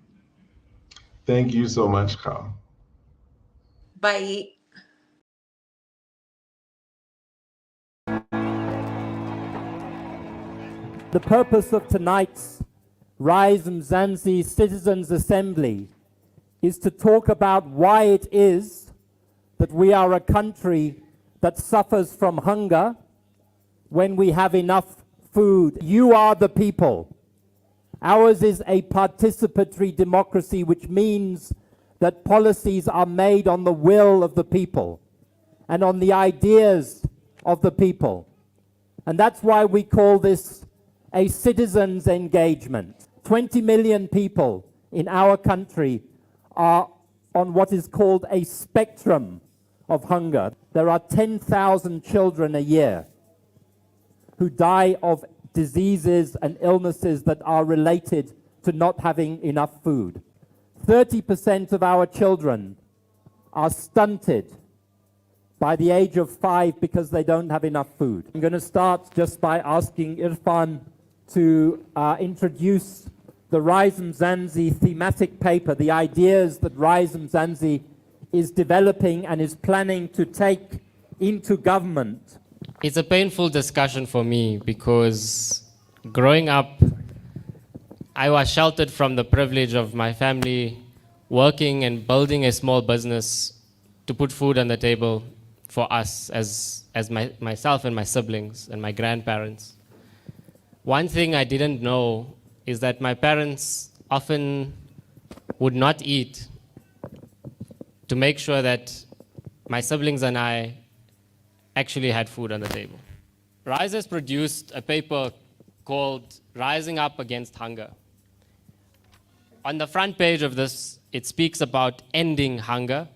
Thank you so much, Carl. Bye. The purpose of tonight's RISE Mzansi Citizens Assembly is to talk about why it is that we are a country that suffers from hunger when we have enough food. You are the people. Ours is a participatory democracy, which means that policies are made on the will of the people and on the ideas of the people. And that's why we call this a citizens' engagement. 20 million people in our country are on what is called a spectrum of hunger. There are 10,000 children a year who die of diseases and illnesses that are related to not having enough food. 30% of our children are stunted by the age of 5 because they don't have enough food. I'm going to start just by asking Irfan to introduce the RISE Mzansi thematic paper, the ideas that RISE Mzansi is developing and is planning to take into government. It's a painful discussion for me because growing up, I was sheltered from the privilege of my family working and building a small business to put food on the table for us as myself and my siblings and my grandparents. One thing I didn't know is that my parents often would not eat to make sure that my siblings and I actually had food on the table. RISE has produced a paper called Rising Up Against Hunger. On the front page of this, it speaks about ending hunger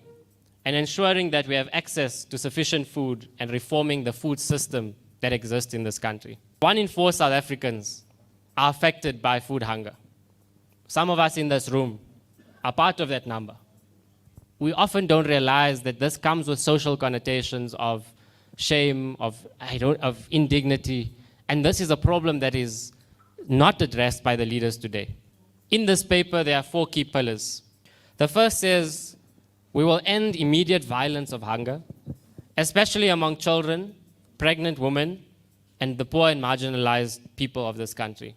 and ensuring that we have access to sufficient food and reforming the food system that exists in this country. 1 in 4 South Africans are affected by food hunger. Some of us in this room are part of that number. We often don't realize that this comes with social connotations of shame, of indignity, and this is a problem that is not addressed by the leaders today. In this paper, there are 4 key pillars. The first is we will end immediate violence of hunger, especially among children, pregnant women, and the poor and marginalized people of this country.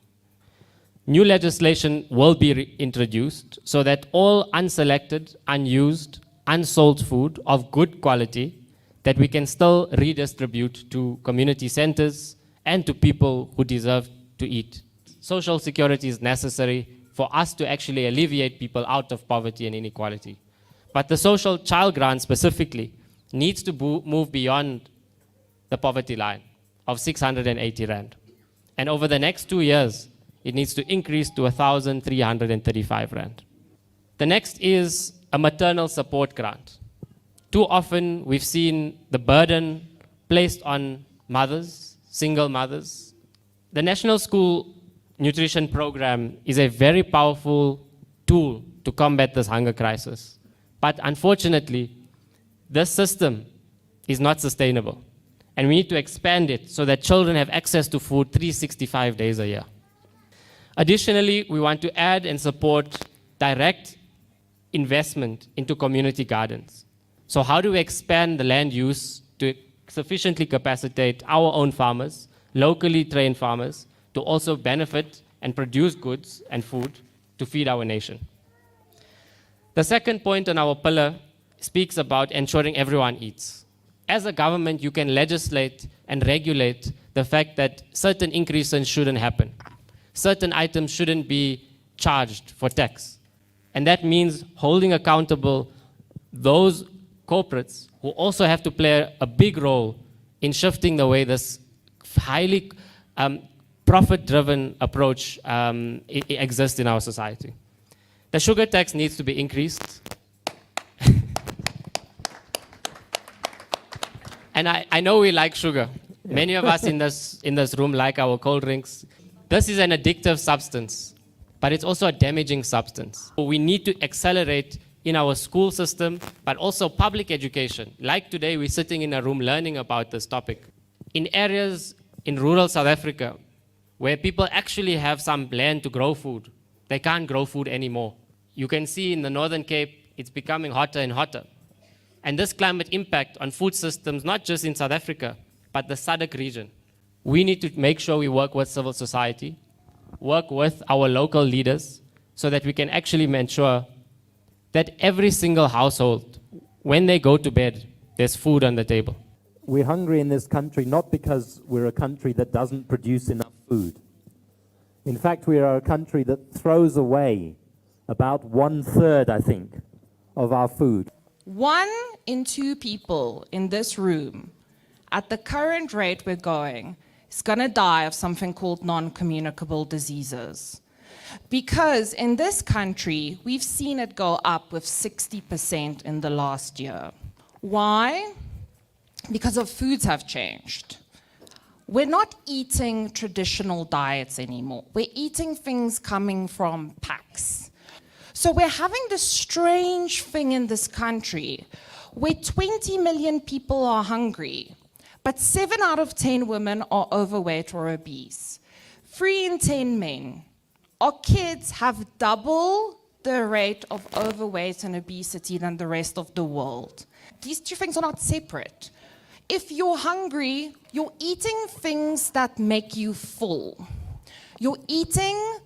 New legislation will be introduced so that all unselected, unused, unsold food of good quality that we can still redistribute to community centers and to people who deserve to eat. Social security is necessary for us to actually alleviate people out of poverty and inequality. But the social child grant specifically needs to move beyond the poverty line of 680 Rand. And over the next 2 years, it needs to increase to 1,335 Rand. The next is a maternal support grant. Too often we've seen the burden placed on mothers, single mothers. The National School Nutrition Program is a very powerful tool to combat this hunger crisis. But unfortunately, this system is not sustainable. And we need to expand it so that children have access to food 365 days a year. Additionally, we want to add and support direct investment into community gardens. So how do we expand the land use to sufficiently capacitate our own farmers, locally trained farmers, to also benefit and produce goods and food to feed our nation? The second point on our pillar speaks about ensuring everyone eats. As a government, you can legislate and regulate the fact that certain increases shouldn't happen. Certain items shouldn't be charged for tax. And that means holding accountable those corporates who also have to play a big role in shifting the way this highly profit-driven approach exists in our society. The sugar tax needs to be increased. And I know we like sugar. Many of us in this room like our cold drinks. This is an addictive substance, but it's also a damaging substance. We need to accelerate in our school system, but also public education. Like today, we're sitting in a room learning about this topic. In areas in rural South Africa, where people actually have some land to grow food, they can't grow food anymore. You can see in the Northern Cape, it's becoming hotter and hotter. And this climate impact on food systems, not just in South Africa, but the SADC region. We need to make sure we work with civil society, work with our local leaders, so that we can actually ensure that every single household, when they go to bed, there's food on the table. We're hungry in this country not because we're a country that doesn't produce enough food. In fact, we are a country that throws away about 1/3, I think, of our food. 1 in 2 people in this room, at the current rate we're going, is going to die of something called non-communicable diseases. Because in this country, we've seen it go up with 60% in the last year. Why? Because our foods have changed. We're not eating traditional diets anymore. We're eating things coming from packs. So we're having this strange thing in this country where 20 million people are hungry, but 7 out of 10 women are overweight or obese. 3 in 10 men. Our kids have double the rate of overweight and obesity than the rest of the world. These two things are not separate. If you're hungry, you're eating things that make you full. You're eating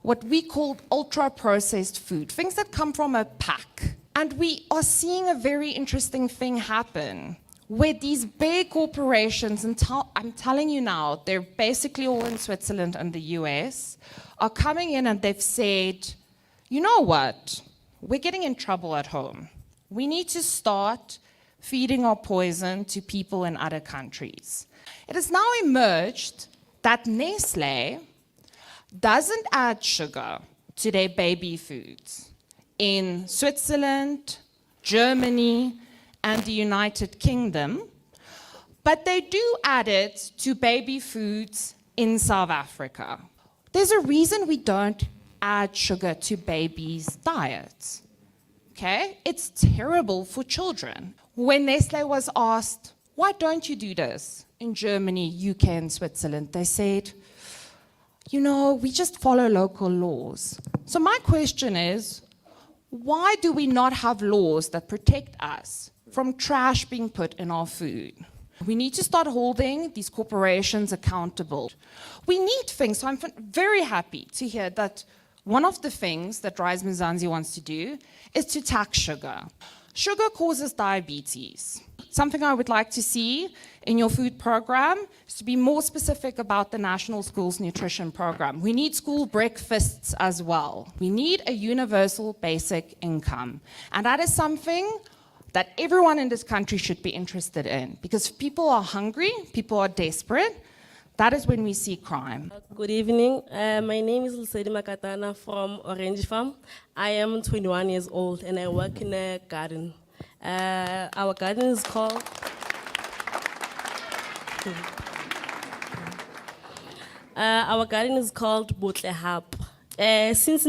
what we call ultra-processed food, things that come from a pack. And we are seeing a very interesting thing happen, where these big corporations, and I'm telling you now, they're basically all in Switzerland and the US, are coming in and they've said, you know what, we're getting in trouble at home. We need to start feeding our poison to people in other countries. It has now emerged that Nestle doesn't add sugar to their baby foods. In Switzerland, Germany, and the United Kingdom, but they do add it to baby foods in South Africa. There's a reason we don't add sugar to babies' diets. Okay? It's terrible for children. When Nestle was asked, why don't you do this in Germany, UK, and Switzerland, they said, you know, we just follow local laws. So my question is, why do we not have laws that protect us from trash being put in our food? We need to start holding these corporations accountable. We need things, so I'm very happy to hear that one of the things that RISE Mzansi wants to do is to tax sugar. Sugar causes diabetes. Something I would like to see in your food program is to be more specific about the National Schools Nutrition Program. We need school breakfasts as well. We need a universal basic income. And that is something that everyone in this country should be interested in, because if people are hungry, people are desperate, that is when we see crime. Good evening. My name is Lusedi Makatana from Orange Farm. I am 21 years old and I work in a garden. Our garden is called... our garden is called Botle Hub. Since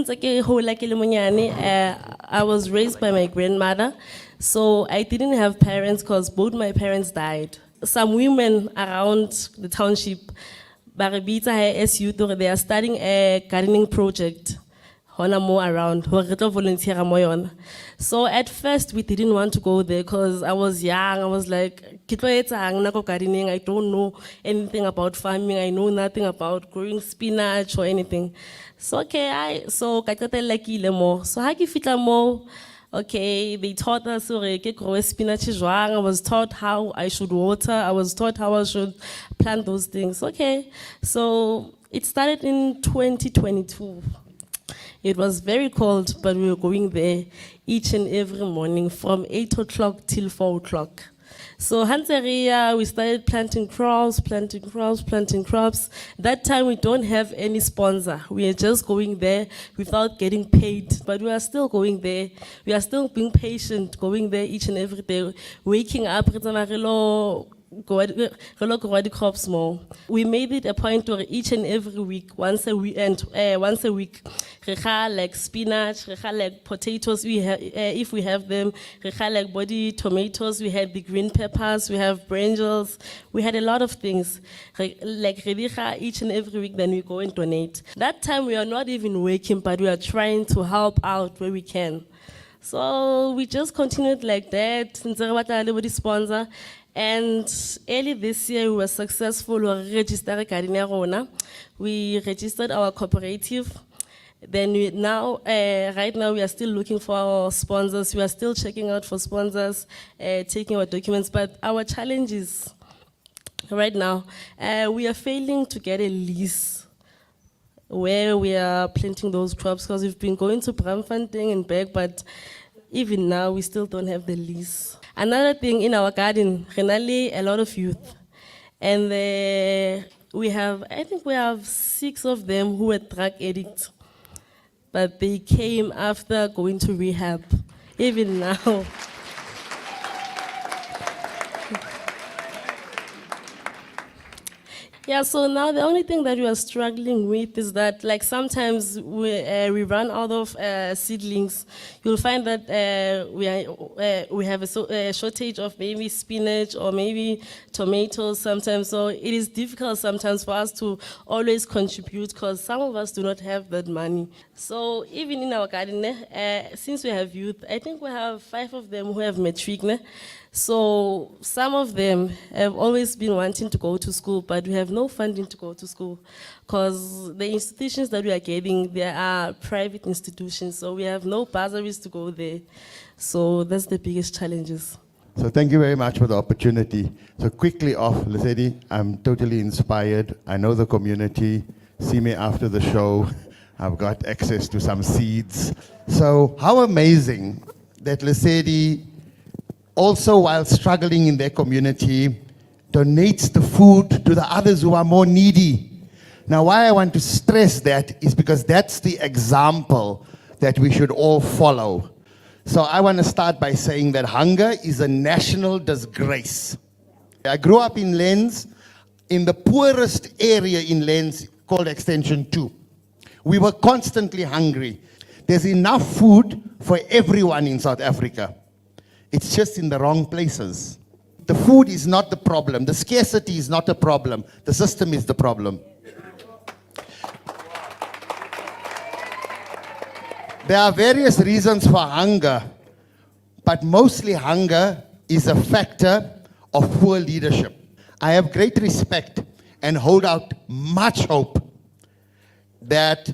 I was raised by my grandmother, so I didn't have parents because both my parents died. Some women around the township, they are starting a gardening project. Around, volunteer. So at first we didn't want to go there because I was young. I was like, I don't know anything about farming. I know nothing about growing spinach or anything. So okay, so more. Okay, they taught us grow spinach. I was taught how I should water. I was taught how I should plant those things. Okay, so it started in 2022. It was very cold, but we were going there each and every morning from 8 o'clock till 4 o'clock. So Hanseria, we started planting crops. That time we don't have any sponsor. We are just going there without getting paid, but we are still going there. We are still being patient, going there each and every day, waking up, grow the crops more. We made it a point where each and every week, once a week, like spinach, like potatoes, we have, if we have them, like body tomatoes, we had the green peppers, we have brinjals, we had a lot of things. Like each and every week, then we go and donate. That time we are not even working, but we are trying to help out where we can. So we just continued like that, sponsor. And early this year, we were successful. We registered We registered our cooperative. Then right now, we are still looking for our sponsors. We are still checking out for sponsors, taking our documents. But our challenge is, right now, we are failing to get a lease. where we are planting those crops, because we've been going to Bramfontein and back, but even now we still don't have the lease. Another thing, in our garden, generally a lot of youth. And I think we have 6 of them who were drug addicts, but they came after going to rehab. Even now. Yeah, so now the only thing that we are struggling with is that, like, sometimes we run out of seedlings. You'll find that we have a shortage of maybe spinach or maybe tomatoes sometimes. So it is difficult sometimes for us to always contribute, because some of us do not have that money. So even in our garden, since we have youth, I think we have 5 of them who have matric. So some of them have always been wanting to go to school, but we have no funding to go to school, because the institutions that we are getting, they are private institutions, so we have no bursaries to go there. So that's the biggest challenges. So thank you very much for the opportunity. So quickly off, Lesedi, I'm totally inspired. I know the community. See me after the show. I've got access to some seeds. So how amazing that Lesedi, also while struggling in their community, donates the food to the others who are more needy. Now, why I want to stress that is because that's the example that we should all follow. So I want to start by saying that hunger is a national disgrace. I grew up in Lens, in the poorest area in Lens called Extension 2. We were constantly hungry. There's enough food for everyone in South Africa. It's just in the wrong places. The food is not the problem. The scarcity is not a problem. The system is the problem. There are various reasons for hunger, but mostly hunger is a factor of poor leadership. I have great respect and hold out much hope that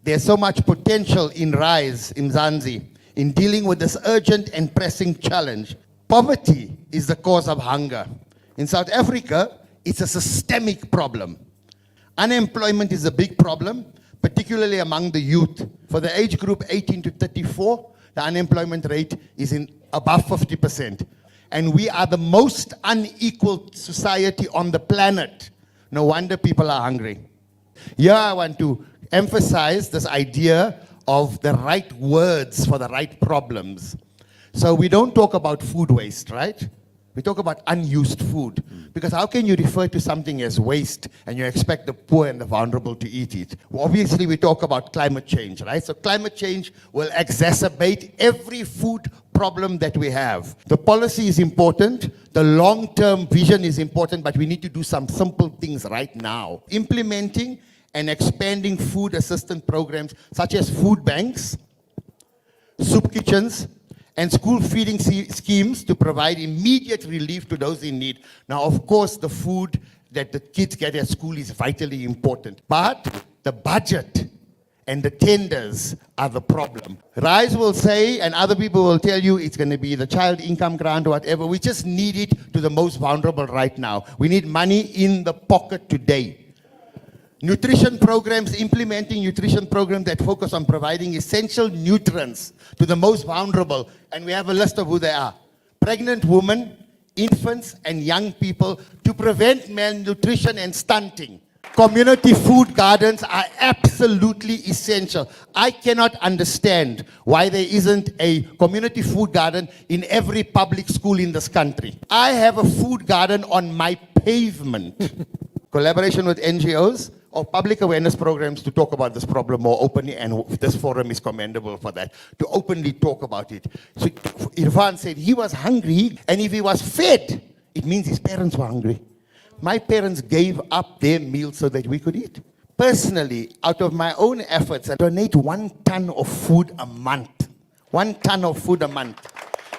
there's so much potential in RISE Mzansi in dealing with this urgent and pressing challenge. Poverty is the cause of hunger. In South Africa, it's a systemic problem. Unemployment is a big problem, particularly among the youth. For the age group 18 to 34, the unemployment rate is above 50%. And we are the most unequal society on the planet. No wonder people are hungry. Here I want to emphasize this idea of the right words for the right problems. So we don't talk about food waste, right? We talk about unused food. Because how can you refer to something as waste and you expect the poor and the vulnerable to eat it? Well, obviously, we talk about climate change, right? So climate change will exacerbate every food problem that we have. The policy is important. The long-term vision is important, but we need to do some simple things right now. Implementing and expanding food assistance programs such as food banks, soup kitchens, and school feeding schemes to provide immediate relief to those in need. Now, of course, the food that the kids get at school is vitally important, but the budget and the tenders are the problem. RISE will say, and other people will tell you, it's going to be the child income grant or whatever. We just need it to the most vulnerable right now. We need money in the pocket today. Nutrition programs, implementing nutrition programs that focus on providing essential nutrients to the most vulnerable, and we have a list of who they are. Pregnant women, infants, and young people to prevent malnutrition and stunting. Community food gardens are absolutely essential. I cannot understand why there isn't a community food garden in every public school in this country. I have a food garden on my pavement. Collaboration with NGOs or public awareness programs to talk about this problem more openly, and this forum is commendable for that, to openly talk about it. So Irfan said he was hungry, and if he was fed, it means his parents were hungry. My parents gave up their meals so that we could eat. Personally, out of my own efforts, I donate 1 ton of food a month. 1 ton of food a month.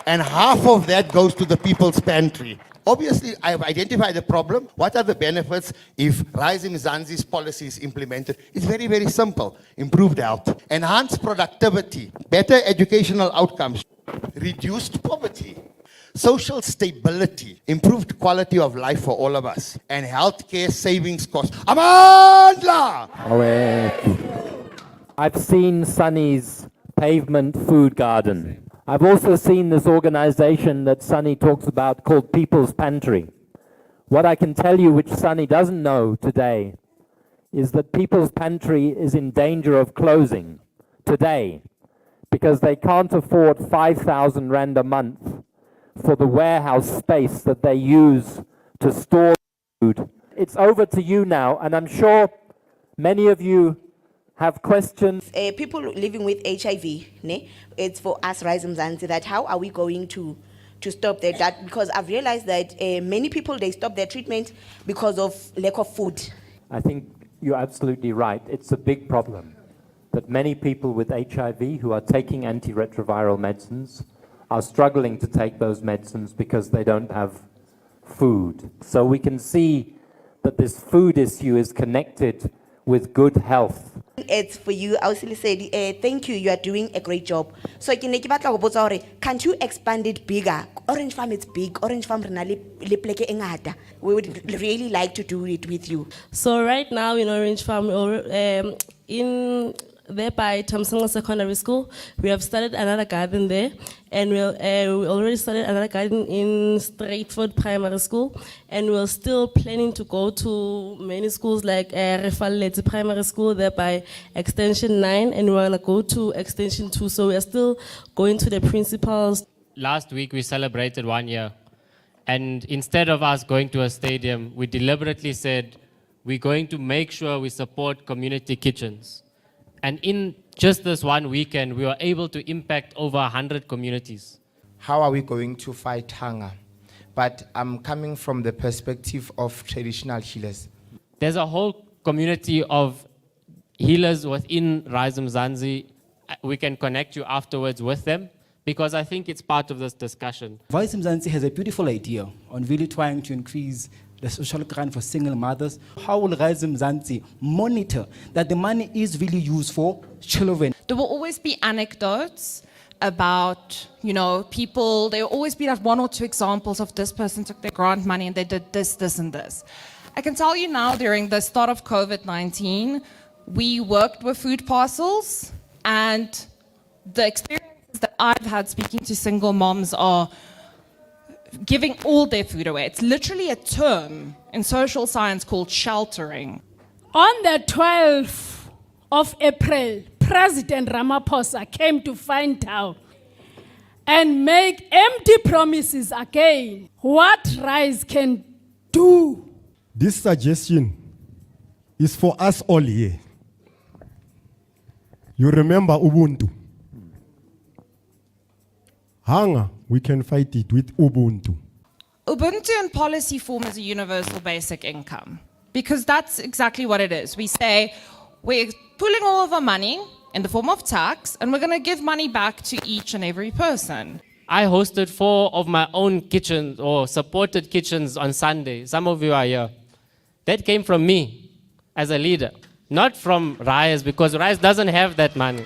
And half of that goes to the people's pantry. Obviously, I have identified the problem. What are the benefits if RISE Mzansi's policy is implemented? It's very, very simple. Improved health, enhanced productivity, better educational outcomes, reduced poverty. social stability, improved quality of life for all of us, and healthcare savings costs. Amandla! I've seen Sunny's pavement food garden. I've also seen this organization that Sunny talks about called People's Pantry. What I can tell you, which Sunny doesn't know today, is that People's Pantry is in danger of closing today because they can't afford 5,000 Rand a month for the warehouse space that they use to store food. It's over to you now, and I'm sure many of you have questions. People living with HIV, ne? It's for us, RISE Mzansi, that how are we going to stop that? Because I've realized that many people, they stop their treatment because of lack of food. I think you're absolutely right. It's a big problem that many people with HIV who are taking antiretroviral medicines are struggling to take those medicines because they don't have food. So we can see that this food issue is connected with good health. It's for you. I also said, thank you. You are doing a great job. So can't you expand it bigger? Orange Farm is big. Orange Farm we would really like to do it with you. So right now in Orange Farm, in there by Thompson Secondary School, we have started another garden there, and we already started another garden in Straightford Primary School, and we're still planning to go to many schools like Refaleti Primary School there by Extension 9, and we want to go to Extension 2, so we are still going to the principals. Last week we celebrated 1 year, and instead of us going to a stadium, we deliberately said we're going to make sure we support community kitchens. And in just this one weekend, we were able to impact over 100 communities. How are we going to fight hunger? But I'm coming from the perspective of traditional healers. There's a whole community of healers within RISE Mzansi. We can connect you afterwards with them because I think it's part of this discussion. RISE Mzansi has a beautiful idea on really trying to increase the social grant for single mothers. How will RISE Mzansi monitor that the money is really used for children? There will always be anecdotes about, people. There will always be like one or two examples of this person took their grant money and they did this, this, and this. I can tell you now, during the start of COVID-19, we worked with food parcels, and the experiences that I've had speaking to single moms are giving all their food away. It's literally a term in social science called sheltering. On the 12th of April, President Ramaphosa came to find out and make empty promises again. What RISE can do? This suggestion is for us all here. You remember Ubuntu. Hunger, we can fight it with Ubuntu. Ubuntu in policy form is a universal basic income, because that's exactly what it is. We say we're pulling all of our money in the form of tax, and we're going to give money back to each and every person. I hosted 4 of my own kitchens or supported kitchens on Sunday. Some of you are here. That came from me as a leader, not from RISE, because RISE doesn't have that money.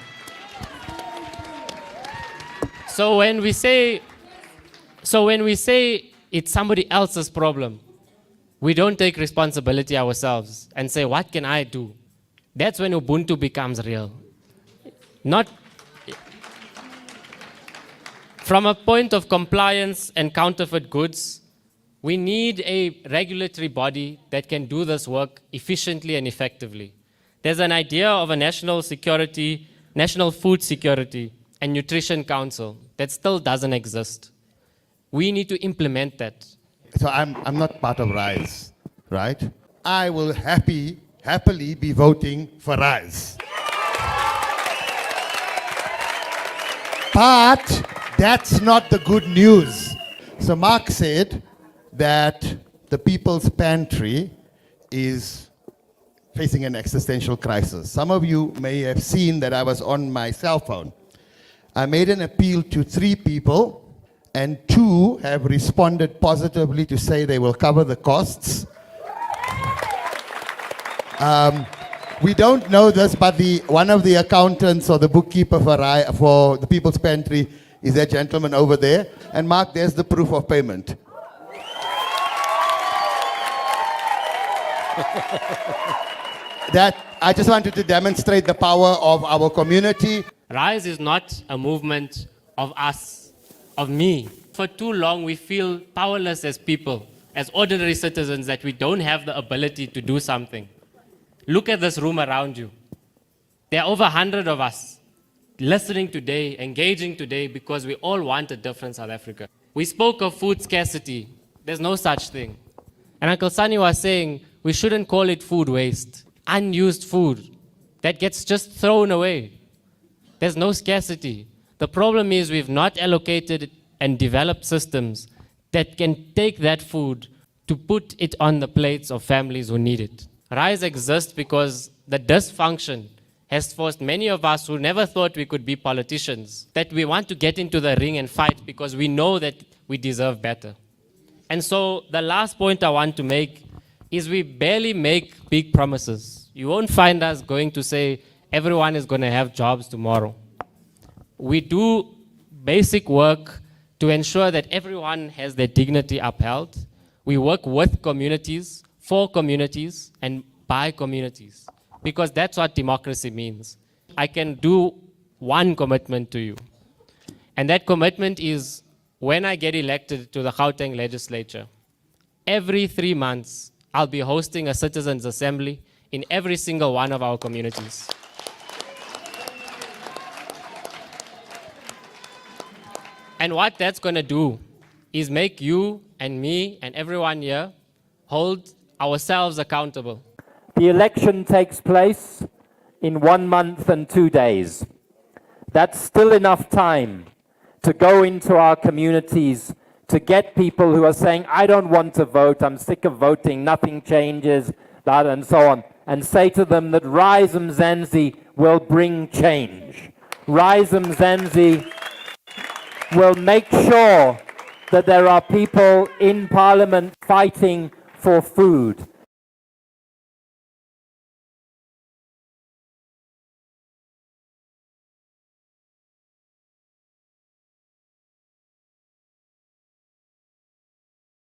So when we say it's somebody else's problem, we don't take responsibility ourselves and say, what can I do? That's when Ubuntu becomes real. Not from a point of compliance and counterfeit goods, we need a regulatory body that can do this work efficiently and effectively. There's an idea of a national food security and nutrition council that still doesn't exist. We need to implement that. So I'm not part of RISE, right? I will happily be voting for RISE. But that's not the good news. So Mark said that the People's Pantry is facing an existential crisis. Some of you may have seen that I was on my cell phone. I made an appeal to 3 people, and 2 have responded positively to say they will cover the costs. We don't know this, but one of the accountants or the bookkeeper for the People's Pantry is that gentleman over there. And Mark, there's the proof of payment. That I just wanted to demonstrate the power of our community. RISE is not a movement of us, of me. For too long, we feel powerless as people, as ordinary citizens, that we don't have the ability to do something. Look at this room around you. There are over 100 of us listening today, engaging today, because we all want a different South Africa. We spoke of food scarcity. There's no such thing. And Uncle Sunny was saying we shouldn't call it food waste. Unused food that gets just thrown away. There's no scarcity. The problem is we've not allocated and developed systems that can take that food to put it on the plates of families who need it. RISE exists because the dysfunction has forced many of us who never thought we could be politicians, that we want to get into the ring and fight because we know that we deserve better. And so the last point I want to make is we barely make big promises. You won't find us going to say everyone is going to have jobs tomorrow. We do basic work to ensure that everyone has their dignity upheld. We work with communities, for communities, and by communities, because that's what democracy means. I can do one commitment to you, and that commitment is when I get elected to the Gauteng legislature, every 3 months, I'll be hosting a citizens' assembly in every single one of our communities. And what that's going to do is make you and me and everyone here hold ourselves accountable. The election takes place in 1 month and 2 days. That's still enough time to go into our communities, to get people who are saying, I don't want to vote, I'm sick of voting, nothing changes, and so on, and say to them that RISE Mzansi will bring change. RISE Mzansi will make sure that there are people in Parliament fighting for food,